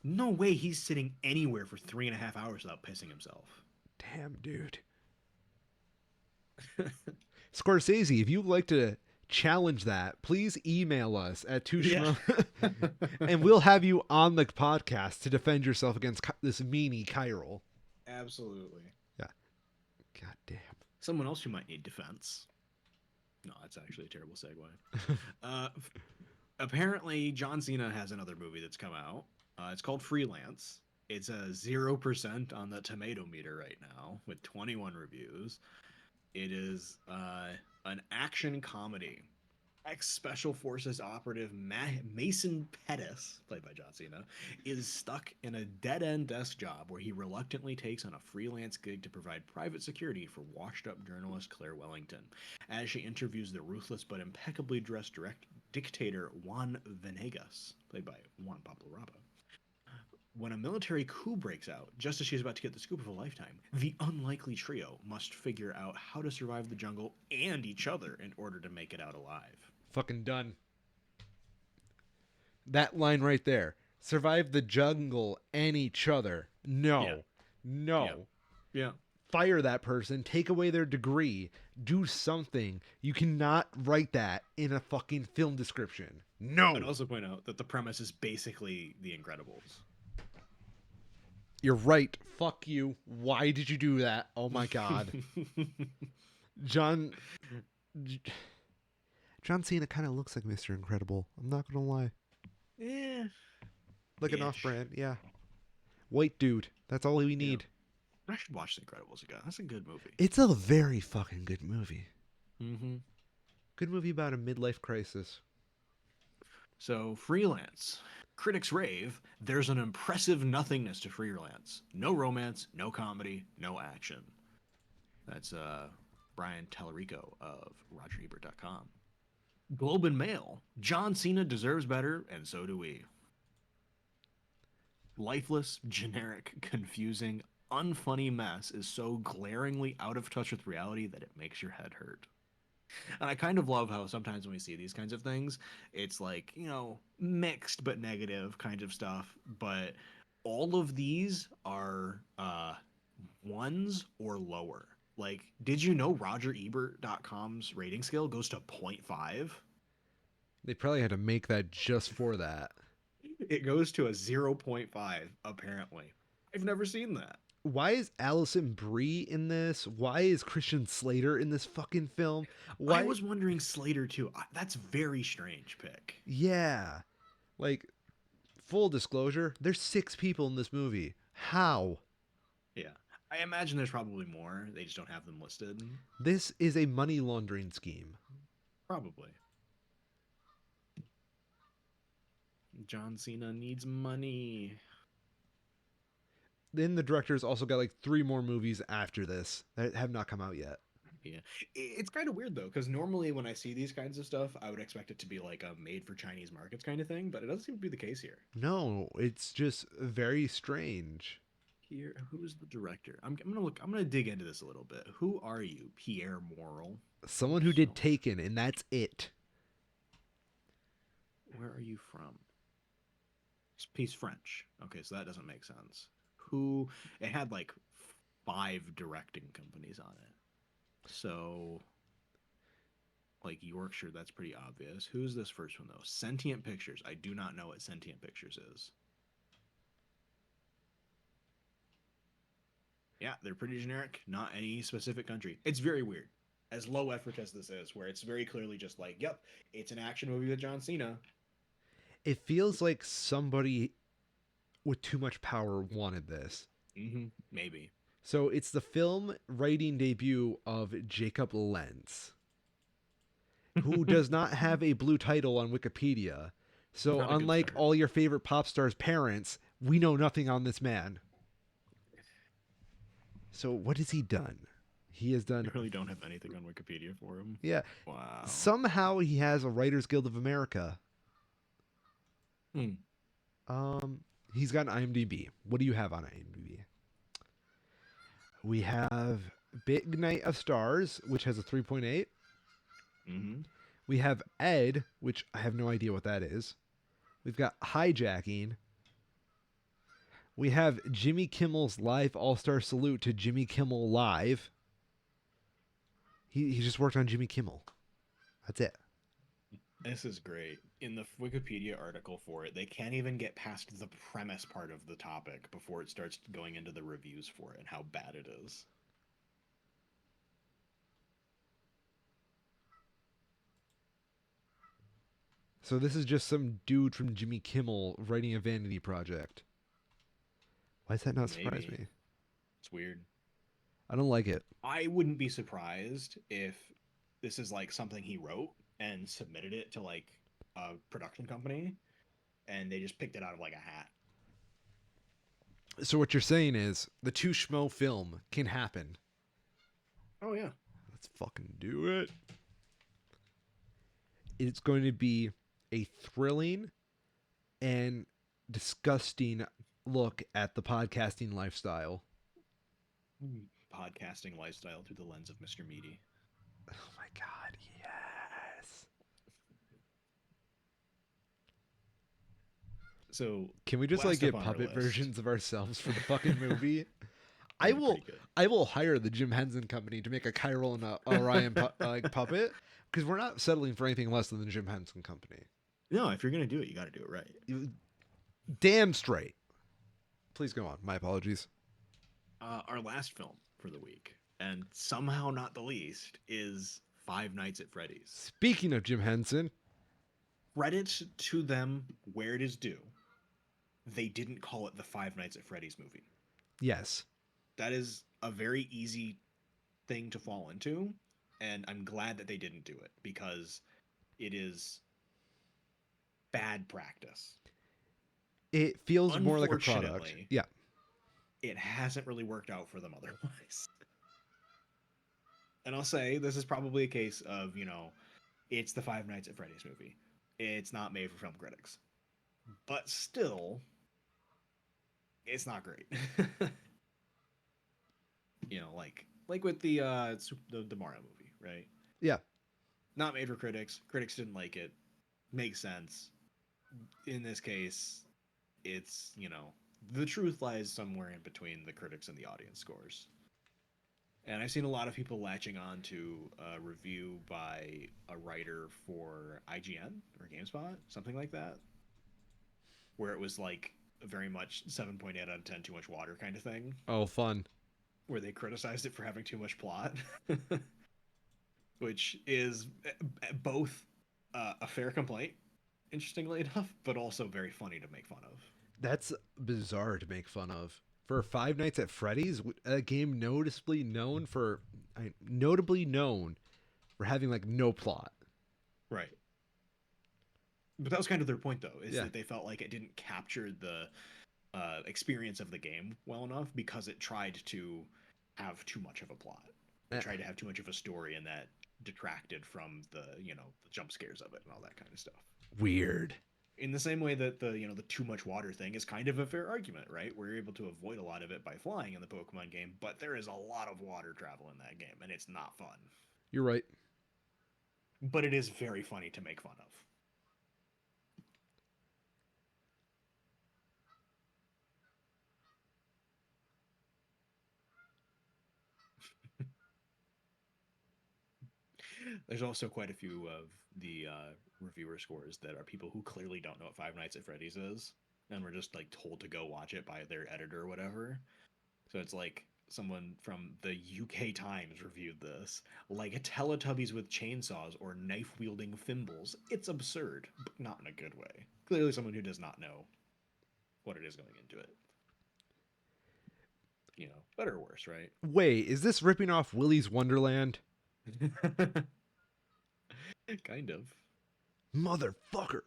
B: No way he's sitting anywhere for 3.5 hours without pissing himself.
A: Damn, dude. Scorsese, if you'd like to challenge that, please email us at
B: Yeah.
A: and we'll have you on the podcast to defend yourself against this meanie Chiral.
B: Absolutely.
A: Yeah. God damn.
B: Someone else who might need defense. No, that's actually a terrible segue. uh, Apparently, John Cena has another movie that's come out. It's called Freelance. It's a 0% on the tomato meter right now with 21 reviews. It is an action comedy. Ex-Special Forces operative Mason Pettis, played by John Cena, is stuck in a dead-end desk job where he reluctantly takes on a freelance gig to provide private security for washed-up journalist Claire Wellington, as she interviews the ruthless but impeccably dressed dictator Juan Venegas, played by Juan Pablo Raba. When a military coup breaks out, just as she's about to get the scoop of a lifetime, the unlikely trio must figure out how to survive the jungle and each other in order to make it out alive.
A: Fucking done. That line right there. Survive the jungle and each other. No.
B: Yeah.
A: No.
B: Yeah.
A: Fire that person. Take away their degree. Do something. You cannot write that in a fucking film description. No.
B: I'd also point out that the premise is basically The Incredibles.
A: You're right. Fuck you. Why did you do that? Oh my god. John Cena kind of looks like Mr. Incredible. I'm not gonna lie.
B: Yeah.
A: Like an off-brand, yeah. White dude. That's all we need.
B: I should watch The Incredibles again. That's a good movie.
A: It's a very fucking good movie.
B: Mm-hmm.
A: Good movie about a midlife crisis.
B: So, Freelance. Critics rave, there's an impressive nothingness to Freelance. No romance, no comedy, no action. That's Brian Tallarico of RogerEbert.com. Globe and Mail. John Cena deserves better, and so do we. Lifeless, generic, confusing, unfunny mess is so glaringly out of touch with reality that it makes your head hurt. And I kind of love how sometimes when we see these kinds of things, it's like, mixed but negative kind of stuff. But all of these are ones or lower. Like, did you know RogerEbert.com's rating scale goes to 0.5?
A: They probably had to make that just for that.
B: It goes to a 0.5, apparently. I've never seen that.
A: Why is Allison Brie in this? Why is Christian Slater in this fucking film? Why?
B: I was wondering Slater too. That's very strange pick.
A: Yeah. Like, full disclosure, there's 6 people in this movie. How?
B: Yeah. I imagine there's probably more. They just don't have them listed.
A: This is a money laundering scheme.
B: Probably. John Cena needs money.
A: Then the director's also got like 3 more movies after this that have not come out yet.
B: Yeah. It's kind of weird though, because normally when I see these kinds of stuff, I would expect it to be like a made for Chinese markets kind of thing, but it doesn't seem to be the case here.
A: No, it's just very strange.
B: Here, who's the director? I'm gonna dig into this a little bit. Who are you, Pierre Morel?
A: Someone who did Taken, and that's it.
B: Where are you from? He's French. Okay, so that doesn't make sense. Who? It had like 5 directing companies on it. So, like Yorkshire, that's pretty obvious. Who's this first one though? Sentient Pictures. I do not know what Sentient Pictures is. Yeah, they're pretty generic. Not any specific country. It's very weird. As low effort as this is, where it's very clearly just like, yep, it's an action movie with John Cena.
A: It feels like somebody with too much power wanted this.
B: Mm-hmm. Maybe.
A: So it's the film writing debut of Jacob Lentz, who does not have a blue title on Wikipedia. So unlike all your favorite pop stars' parents, we know nothing on this man. So what has he done? He has
B: You
A: done,
B: really don't have anything on Wikipedia for him.
A: yeah.
B: Wow.
A: Somehow he has a Writers Guild of America.
B: Hmm.
A: He's got an IMDb. What do you have on IMDb? We have Big Night of Stars, which has a 3.8.
B: Mm-hmm.
A: We have Ed, which I have no idea what that is. We've got Hijacking. We have Jimmy Kimmel's Live All-Star Salute to Jimmy Kimmel Live. He just worked on Jimmy Kimmel. That's it.
B: This is great. In the Wikipedia article for it, they can't even get past the premise part of the topic before it starts going into the reviews for it and how bad it is.
A: So this is just some dude from Jimmy Kimmel writing a vanity project. Why does that not surprise
B: Maybe.
A: me?
B: It's weird.
A: I don't like it.
B: I wouldn't be surprised if this is like something he wrote and submitted it to like a production company and they just picked it out of like a hat.
A: So what you're saying is the two Schmo film can happen.
B: Oh yeah.
A: Let's fucking do it. It's going to be a thrilling and disgusting look at the podcasting lifestyle.
B: Podcasting lifestyle through the lens of Mr. Meaty.
A: Oh my god, yes.
B: So
A: Can we just
B: last
A: like get
B: up on our
A: puppet
B: list-
A: versions of ourselves for the fucking movie?
B: That'd be pretty good.
A: I will hire the Jim Henson Company to make a Chiral and a Orion like puppet because we're not settling for anything less than the Jim Henson Company.
B: No, if you're gonna do it, you got to do it right.
A: Damn straight. Please go on. My apologies.
B: Our last film for the week, and somehow not the least, is Five Nights at Freddy's.
A: Speaking of Jim Henson,
B: Credit to them where it is due. They didn't call it the Five Nights at Freddy's movie.
A: yes,
B: That is a very easy thing to fall into, and I'm glad that they didn't do it because it is bad practice.
A: it feels more like a product.
B: Unfortunately,
A: Yeah,
B: it hasn't really worked out for them otherwise. And I'll say this is probably a case of, it's the Five Nights at Freddy's movie. It's not made for film critics. But still, it's not great. like with the Mario movie, right?
A: yeah.
B: Not made for critics. Critics didn't like it. Makes sense. In this case, it's, the truth lies somewhere in between the critics and the audience scores. And I've seen a lot of people latching on to a review by a writer for IGN or GameSpot, something like that, where it was like very much 7.8 out of 10 too much water kind of thing,
A: Oh, fun.
B: where they criticized it for having too much plot, which is both a fair complaint, interestingly enough, but also very funny to make fun of.
A: That's bizarre to make fun of. For Five Nights at Freddy's, a game notably known for having like no plot.
B: Right. But that was kind of their point, though, is
A: Yeah.
B: that they felt like it didn't capture the experience of the game well enough because it tried to have too much of a plot. It tried to have too much of a story, and that detracted from the jump scares of it and all that kind of stuff.
A: Weird.
B: In the same way that the too much water thing is kind of a fair argument, right? We're able to avoid a lot of it by flying in the Pokemon game, but there is a lot of water travel in that game, and it's not fun.
A: You're right.
B: But it is very funny to make fun of. There's also quite a few of the reviewer scores that are people who clearly don't know what Five Nights at Freddy's is, and were just like told to go watch it by their editor or whatever. So it's like someone from the UK Times reviewed this like a Teletubbies with chainsaws or knife-wielding thimbles. It's absurd, but not in a good way. Clearly someone who does not know what it is going into it. Better or worse, right?
A: Wait, is this ripping off Willy's Wonderland?
B: Kind of.
A: Motherfucker.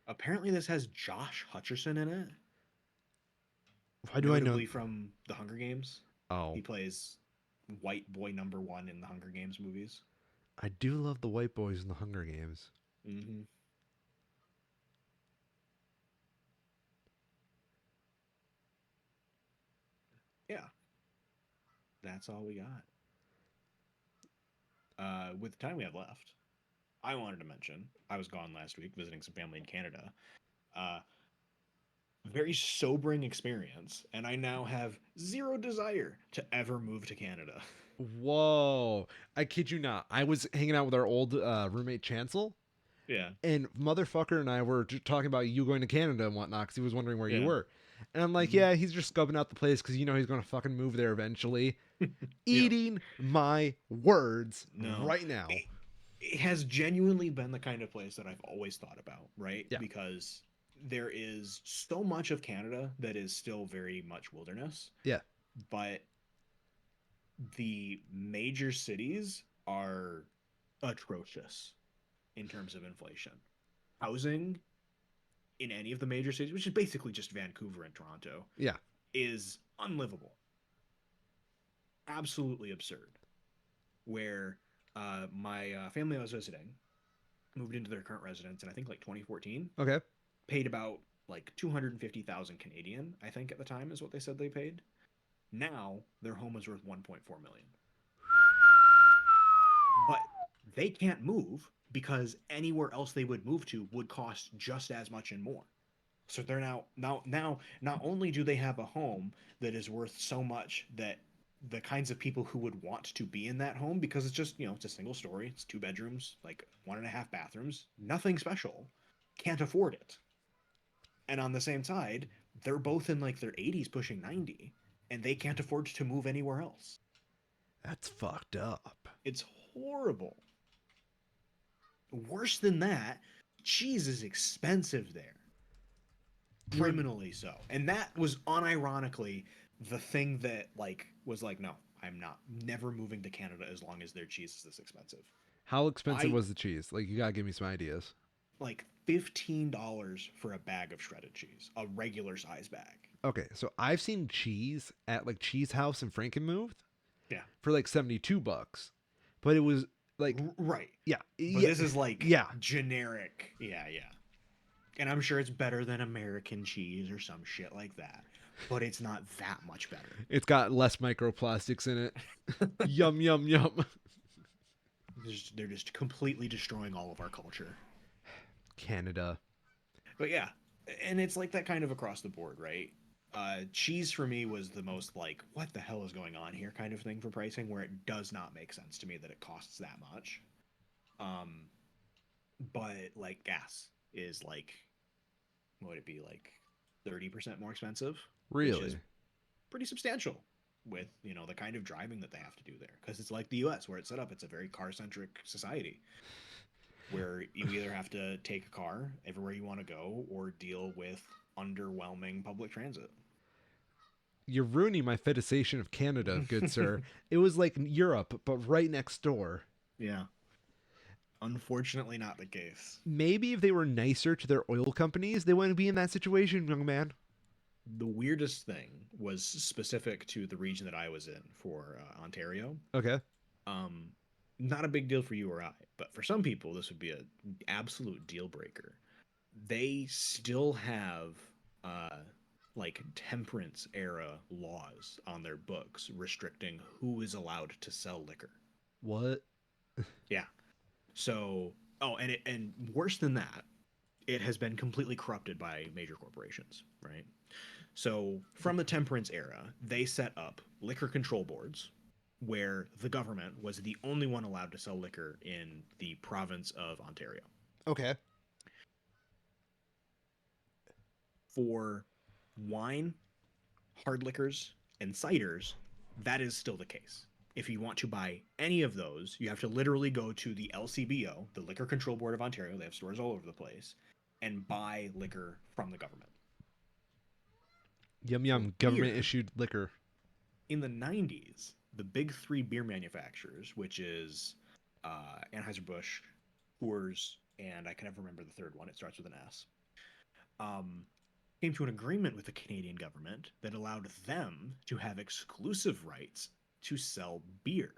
B: Apparently this has Josh Hutcherson in it.
A: Why do I know?
B: Notably from the Hunger Games.
A: Oh,
B: He plays white boy number one in the Hunger Games movies.
A: I do love the white boys in the Hunger Games.
B: Mm-hmm. Yeah, that's all we got. With the time we have left, I wanted to mention I was gone last week visiting some family in Canada. Uh, Very sobering experience, and I now have zero desire to ever move to Canada.
A: Whoa. I kid you not. I was hanging out with our old roommate Chancel,
B: Yeah,
A: and motherfucker and I were talking about you going to Canada and whatnot because he was wondering where you
B: yeah.
A: were. And I'm like,
B: Hmm.
A: yeah, he's just scoping out the place because he's going to fucking move there eventually.
B: Yeah.
A: Eating my words
B: No,
A: right now.
B: it has genuinely been the kind of place that I've always thought about, right?
A: Yeah.
B: Because there is so much of Canada that is still very much wilderness,
A: Yeah.
B: but the major cities are atrocious in terms of inflation. Housing in any of the major cities, which is basically just Vancouver and Toronto,
A: Yeah.
B: is unlivable. Absolutely absurd. Where my family I was visiting moved into their current residence in I think like 2014,
A: Okay.
B: paid about like 250,000 Canadian, I think at the time is what they said they paid. Now their home is worth 1.4 million. But they can't move because anywhere else they would move to would cost just as much and more. So they're now not only do they have a home that is worth so much that the kinds of people who would want to be in that home, because it's just, it's a single story, it's 2 bedrooms, like 1.5 bathrooms, nothing special, can't afford it. And on the same side, they're both in like their 80s pushing 90, and they can't afford to move anywhere else.
A: That's fucked up.
B: It's horrible. Worse than that, cheese is expensive there.
A: You're
B: Criminally so. And that was unironically the thing that like was like, no, I'm not never moving to Canada as long as their cheese is this expensive.
A: How expensive
B: I
A: was the cheese? Like, you gotta give me some ideas.
B: like $15 for a bag of shredded cheese, a regular size bag.
A: Okay, so I've seen cheese at like Cheese House in Frankenmuth
B: Yeah.
A: for like $72, but it was like,
B: Right.
A: yeah,
B: But
A: yeah,
B: this is like
A: yeah.
B: generic. Yeah, yeah. And I'm sure it's better than American cheese or some shit like that. But it's not that much better.
A: It's got less microplastics in it. Yum yum yum.
B: They're just completely destroying all of our culture.
A: Canada.
B: But yeah, and it's like that kind of across the board, right? Cheese for me was the most like, what the hell is going on here kind of thing for pricing, where it does not make sense to me that it costs that much. Um, but like gas is like, what would it be like 30% more expensive, which is
A: Really?
B: pretty substantial with the kind of driving that they have to do there, because it's like the US where it's set up, it's a very car centric society where you either have to take a car everywhere you want to go or deal with underwhelming public transit.
A: You're ruining my fetishization of Canada, good sir. It was like Europe, but right next door.
B: Yeah. Unfortunately, not the case.
A: Maybe if they were nicer to their oil companies, they wouldn't be in that situation, young man.
B: The weirdest thing was specific to the region that I was in for Ontario.
A: Okay.
B: Um, Not a big deal for you or I, but for some people, this would be an absolute deal breaker. They still have uh, like temperance era laws on their books restricting who is allowed to sell liquor.
A: What?
B: Yeah. So, oh, and worse than that, it has been completely corrupted by major corporations, right? So, from the temperance era, they set up liquor control boards where the government was the only one allowed to sell liquor in the province of Ontario.
A: Okay.
B: For wine, hard liquors, and ciders, that is still the case. If you want to buy any of those, you have to literally go to the LCBO, the Liquor Control Board of Ontario, they have stores all over the place, and buy liquor from the government.
A: Yum
B: For
A: yum. Government
B: beer,
A: issued liquor.
B: in the 90s, the big three beer manufacturers, which is Anheuser-Busch, Coors, and I can never remember the third one, it starts with an S, um, came to an agreement with the Canadian government that allowed them to have exclusive rights to sell beer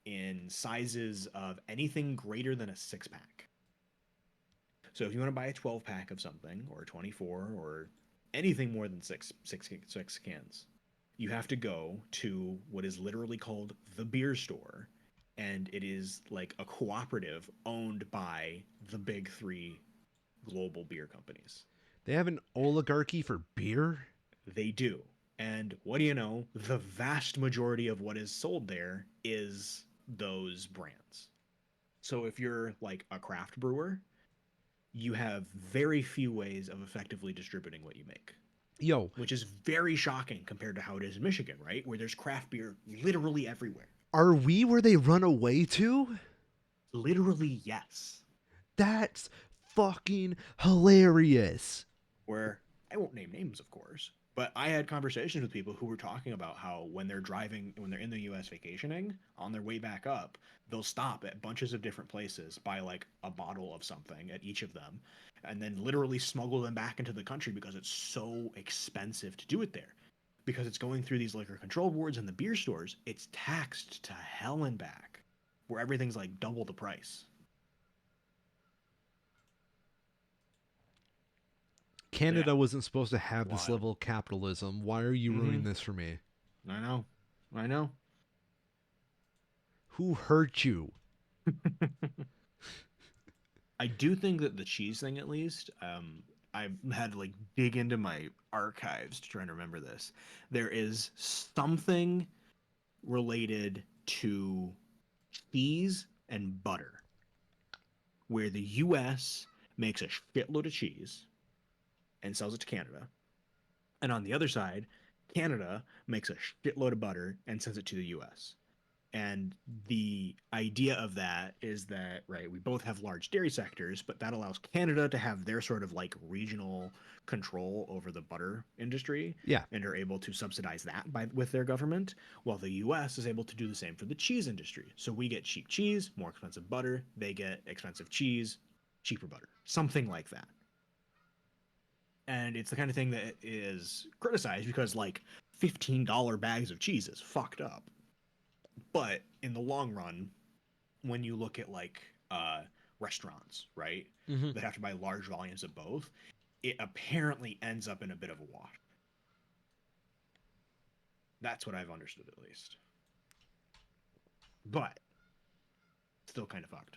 B: in sizes of anything greater than a 6-pack. So if you want to buy a 12-pack of something, or a 24, or anything more than six cans, you have to go to what is literally called the beer store, and it is like a cooperative owned by the big three global beer companies.
A: They have an oligarchy for beer?
B: They do. And what do you know? The vast majority of what is sold there is those brands. So if you're like a craft brewer, you have very few ways of effectively distributing what you make,
A: Yo,
B: which is very shocking compared to how it is in Michigan, right? Where there's craft beer literally everywhere.
A: are we where they run away to?
B: Literally, yes.
A: That's fucking hilarious.
B: Where I won't name names, of course, but I had conversations with people who were talking about how when they're driving, when they're in the US vacationing, on their way back up, they'll stop at bunches of different places, buy like a bottle of something at each of them, and then literally smuggle them back into the country because it's so expensive to do it there. Because it's going through these liquor control boards and the beer stores, it's taxed to hell and back, where everything's like double the price. So yeah,
A: Canada wasn't supposed to have this
B: wild.
A: level of capitalism. Why are you
B: Mm-hmm.
A: ruining this for me?
B: I know. I know.
A: Who hurt you?
B: I do think that the cheese thing, at least, I've had to like dig into my archives to try and remember this. There is something related to cheese and butter, where the U.S. makes a shitload of cheese and sells it to Canada, and on the other side, Canada makes a shitload of butter and sends it to the U.S. And the idea of that is that, right, we both have large dairy sectors, but that allows Canada to have their sort of like regional control over the butter industry
A: Yeah.
B: and are able to subsidize that with their government, while the US is able to do the same for the cheese industry. So we get cheap cheese, more expensive butter, they get expensive cheese, cheaper butter. Something like that. And it's the kind of thing that is criticized because like $15 bags of cheese is fucked up. But in the long run, when you look at like restaurants, right,
A: Mm-hmm.
B: that have to buy large volumes of both, it apparently ends up in a bit of a wash. That's what I've understood, at least. But still kind of fucked.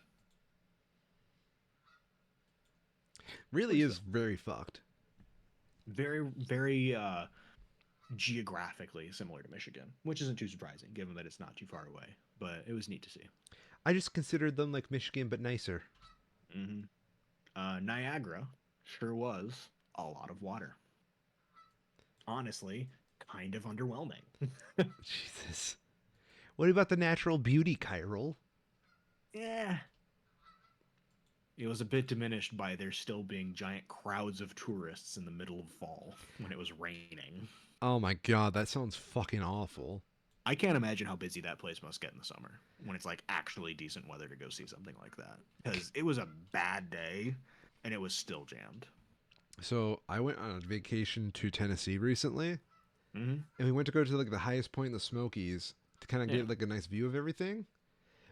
A: Really is very fucked.
B: Very, very geographically similar to Michigan, which isn't too surprising given that it's not too far away. But it was neat to see.
A: I just considered them like Michigan, but nicer.
B: Mm-hmm. Niagara sure was a lot of water. Honestly, kind of underwhelming.
A: Jesus. What about the natural beauty, Chiral?
B: Yeah. It was a bit diminished by there still being giant crowds of tourists in the middle of fall when it was raining.
A: Oh my god, that sounds fucking awful.
B: I can't imagine how busy that place must get in the summer when it's like actually decent weather to go see something like that. Because it was a bad day and it was still jammed.
A: So I went on a vacation to Tennessee recently,
B: Mm-hmm.
A: and we went to go to like the highest point in the Smokies to kind of
B: Yeah.
A: get like a nice view of everything.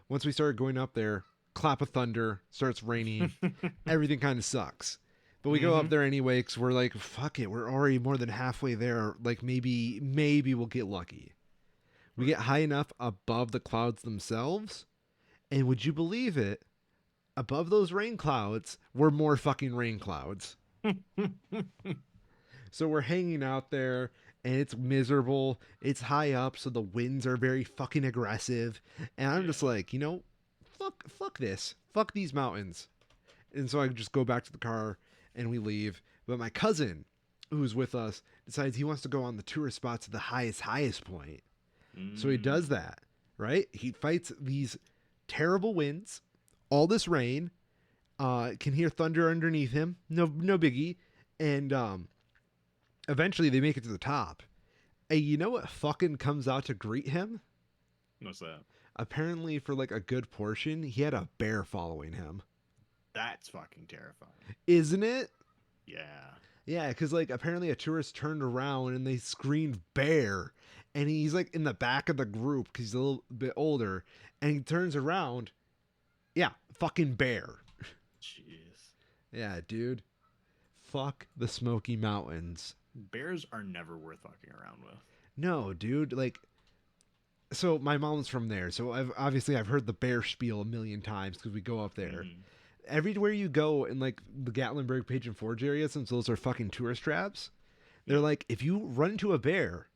A: Once we started going up there, clap of thunder, starts raining, everything kind of sucks. But we go up there anyway because we're like, fuck it, we're already more than halfway there. Like maybe we'll get lucky. We get high enough above the clouds themselves, and would you believe it? Above those rain clouds were more fucking rain clouds. So we're hanging out there and it's miserable. It's high up, so the winds are very fucking aggressive. And I'm just like, fuck this. Fuck these mountains. And so I just go back to the car and we leave. But my cousin, who's with us, decides he wants to go on the tourist spot to the highest point. So he does that, right? He fights these terrible winds, all this rain, can hear thunder underneath him. No biggie. And eventually they make it to the top. Hey, you know what fucking comes out to greet him?
B: What's that?
A: Apparently, for like a good portion, he had a bear following him.
B: That's fucking terrifying.
A: Isn't it?
B: Yeah.
A: Yeah, because like apparently a tourist turned around and they screamed bear. and he's like in the back of the group because he's a little bit older, and he turns around. Yeah, fucking bear.
B: Jeez.
A: Yeah, dude. Fuck the Smoky Mountains.
B: Bears are never worth fucking around with.
A: No, dude. Like, so my mom's from there, so I've heard the bear spiel a million times because we go up there.
B: Mhm.
A: Everywhere you go in like the Gatlinburg, Pigeon Forge area, since those are fucking tourist traps, they're
B: Yeah.
A: like, if you run into a bear,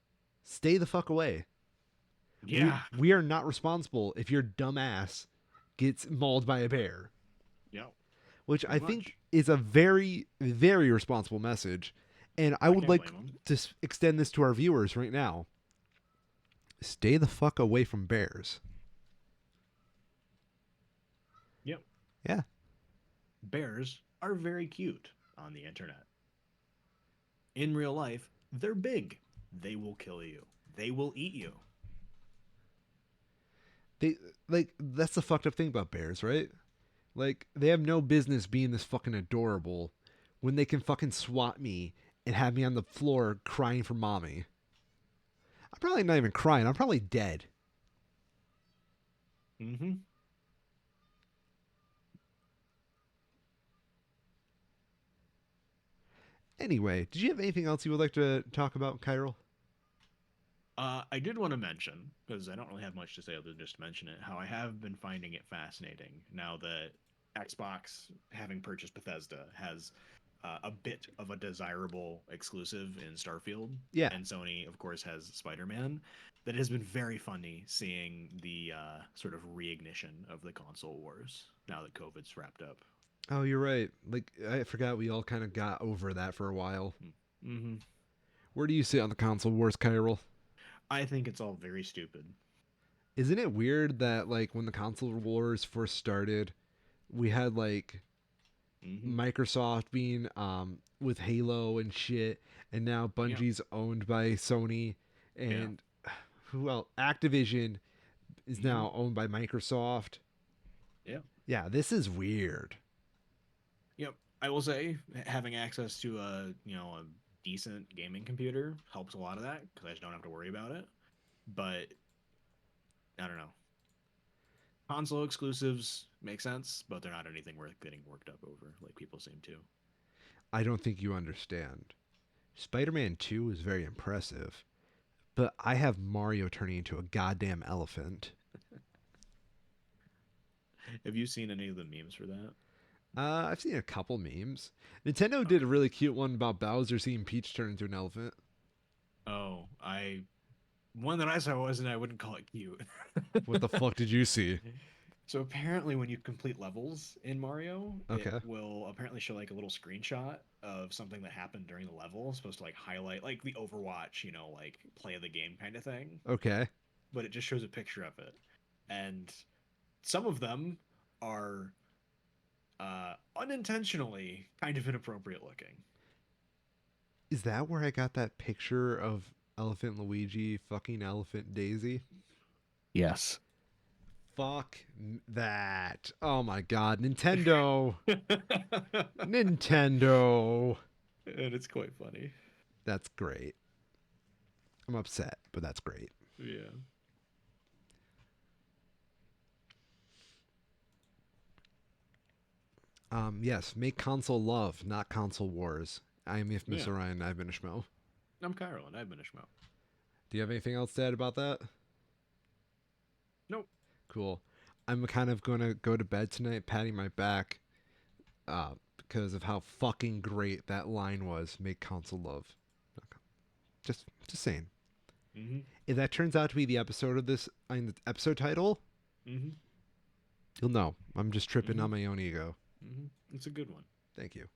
A: stay the fuck away.
B: Yeah.
A: We are not responsible if your dumb ass gets mauled by a bear.
B: Yeah.
A: Which I
B: Pretty
A: think
B: much.
A: is a very, very responsible message. And I
B: I
A: would
B: can't
A: like
B: blame 'em.
A: to extend this to our viewers right now. Stay the fuck away from bears.
B: Yep.
A: Yeah.
B: Bears are very cute on the internet. In real life, they're big. They will kill you. They will eat you.
A: They like that's the fucked up thing about bears, right? Like they have no business being this fucking adorable when they can fucking swat me and have me on the floor crying for mommy. I'm probably not even crying. I'm probably dead.
B: Mm-hmm.
A: Anyway, did you have anything else you would like to talk about, Kyril?
B: I did want to mention, because I don't really have much to say other than just mention it, how I have been finding it fascinating now that Xbox, having purchased Bethesda, has a bit of a desirable exclusive in Starfield.
A: Yeah.
B: And Sony, of course, has Spider-Man. That has been very funny seeing the sort of reignition of the console wars now that COVID's wrapped up.
A: Oh, you're right. Like I forgot we all kind of got over that for a while.
B: Mm-hmm.
A: Where do you sit on the console wars, Kyril?
B: I think it's all very stupid.
A: Isn't it weird that like when the console wars first started, we had like
B: Mm-hmm.
A: Microsoft being with Halo and shit, and now
B: Yeah.
A: Bungie's owned by Sony,
B: Yeah.
A: and who else? Activision is
B: Mm-hmm.
A: now owned by Microsoft.
B: Yeah.
A: Yeah, this is weird.
B: Yep. I will say having access to a decent gaming computer helps a lot of that because I just don't have to worry about it. But I don't know. Console exclusives make sense, but they're not anything worth getting worked up over like people seem to.
A: I don't think you understand. Spider-Man 2 is very impressive, but I have Mario turning into a goddamn elephant.
B: Have you seen any of the memes for that?
A: I've seen a couple memes. Nintendo did a really cute one about Bowser seeing Peach turn into an elephant.
B: Oh, I one that I saw wasn't. I wouldn't call it cute.
A: What the fuck did you see?
B: So apparently, when you complete levels in Mario, it
A: Okay.
B: will apparently show like a little screenshot of something that happened during the level. It's supposed to like highlight like the Overwatch, like play of the game kind of thing.
A: Okay.
B: But it just shows a picture of it, and some of them are unintentionally kind of inappropriate looking.
A: Is that where I got that picture of Elephant Luigi fucking Elephant Daisy?
B: Yes.
A: Fuck that. Oh my god. Nintendo. Nintendo.
B: And it's quite funny.
A: That's great. I'm upset, but that's great.
B: Yeah.
A: Yes, make console love, not console wars. I am If Miss
B: Yeah.
A: Orion, I've been a Schmo.
B: I'm Cairo, and I've been a Schmo.
A: Do you have anything else to add about that?
B: Nope.
A: Cool. I'm kind of going to go to bed tonight patting my back because of how fucking great that line was. Make console love. Just saying.
B: Mm-hmm.
A: If that turns out to be the episode of this, the episode title,
B: Mm-hmm.
A: you'll know. I'm just tripping on my own ego.
B: Mm-hmm. It's a good one.
A: Thank you.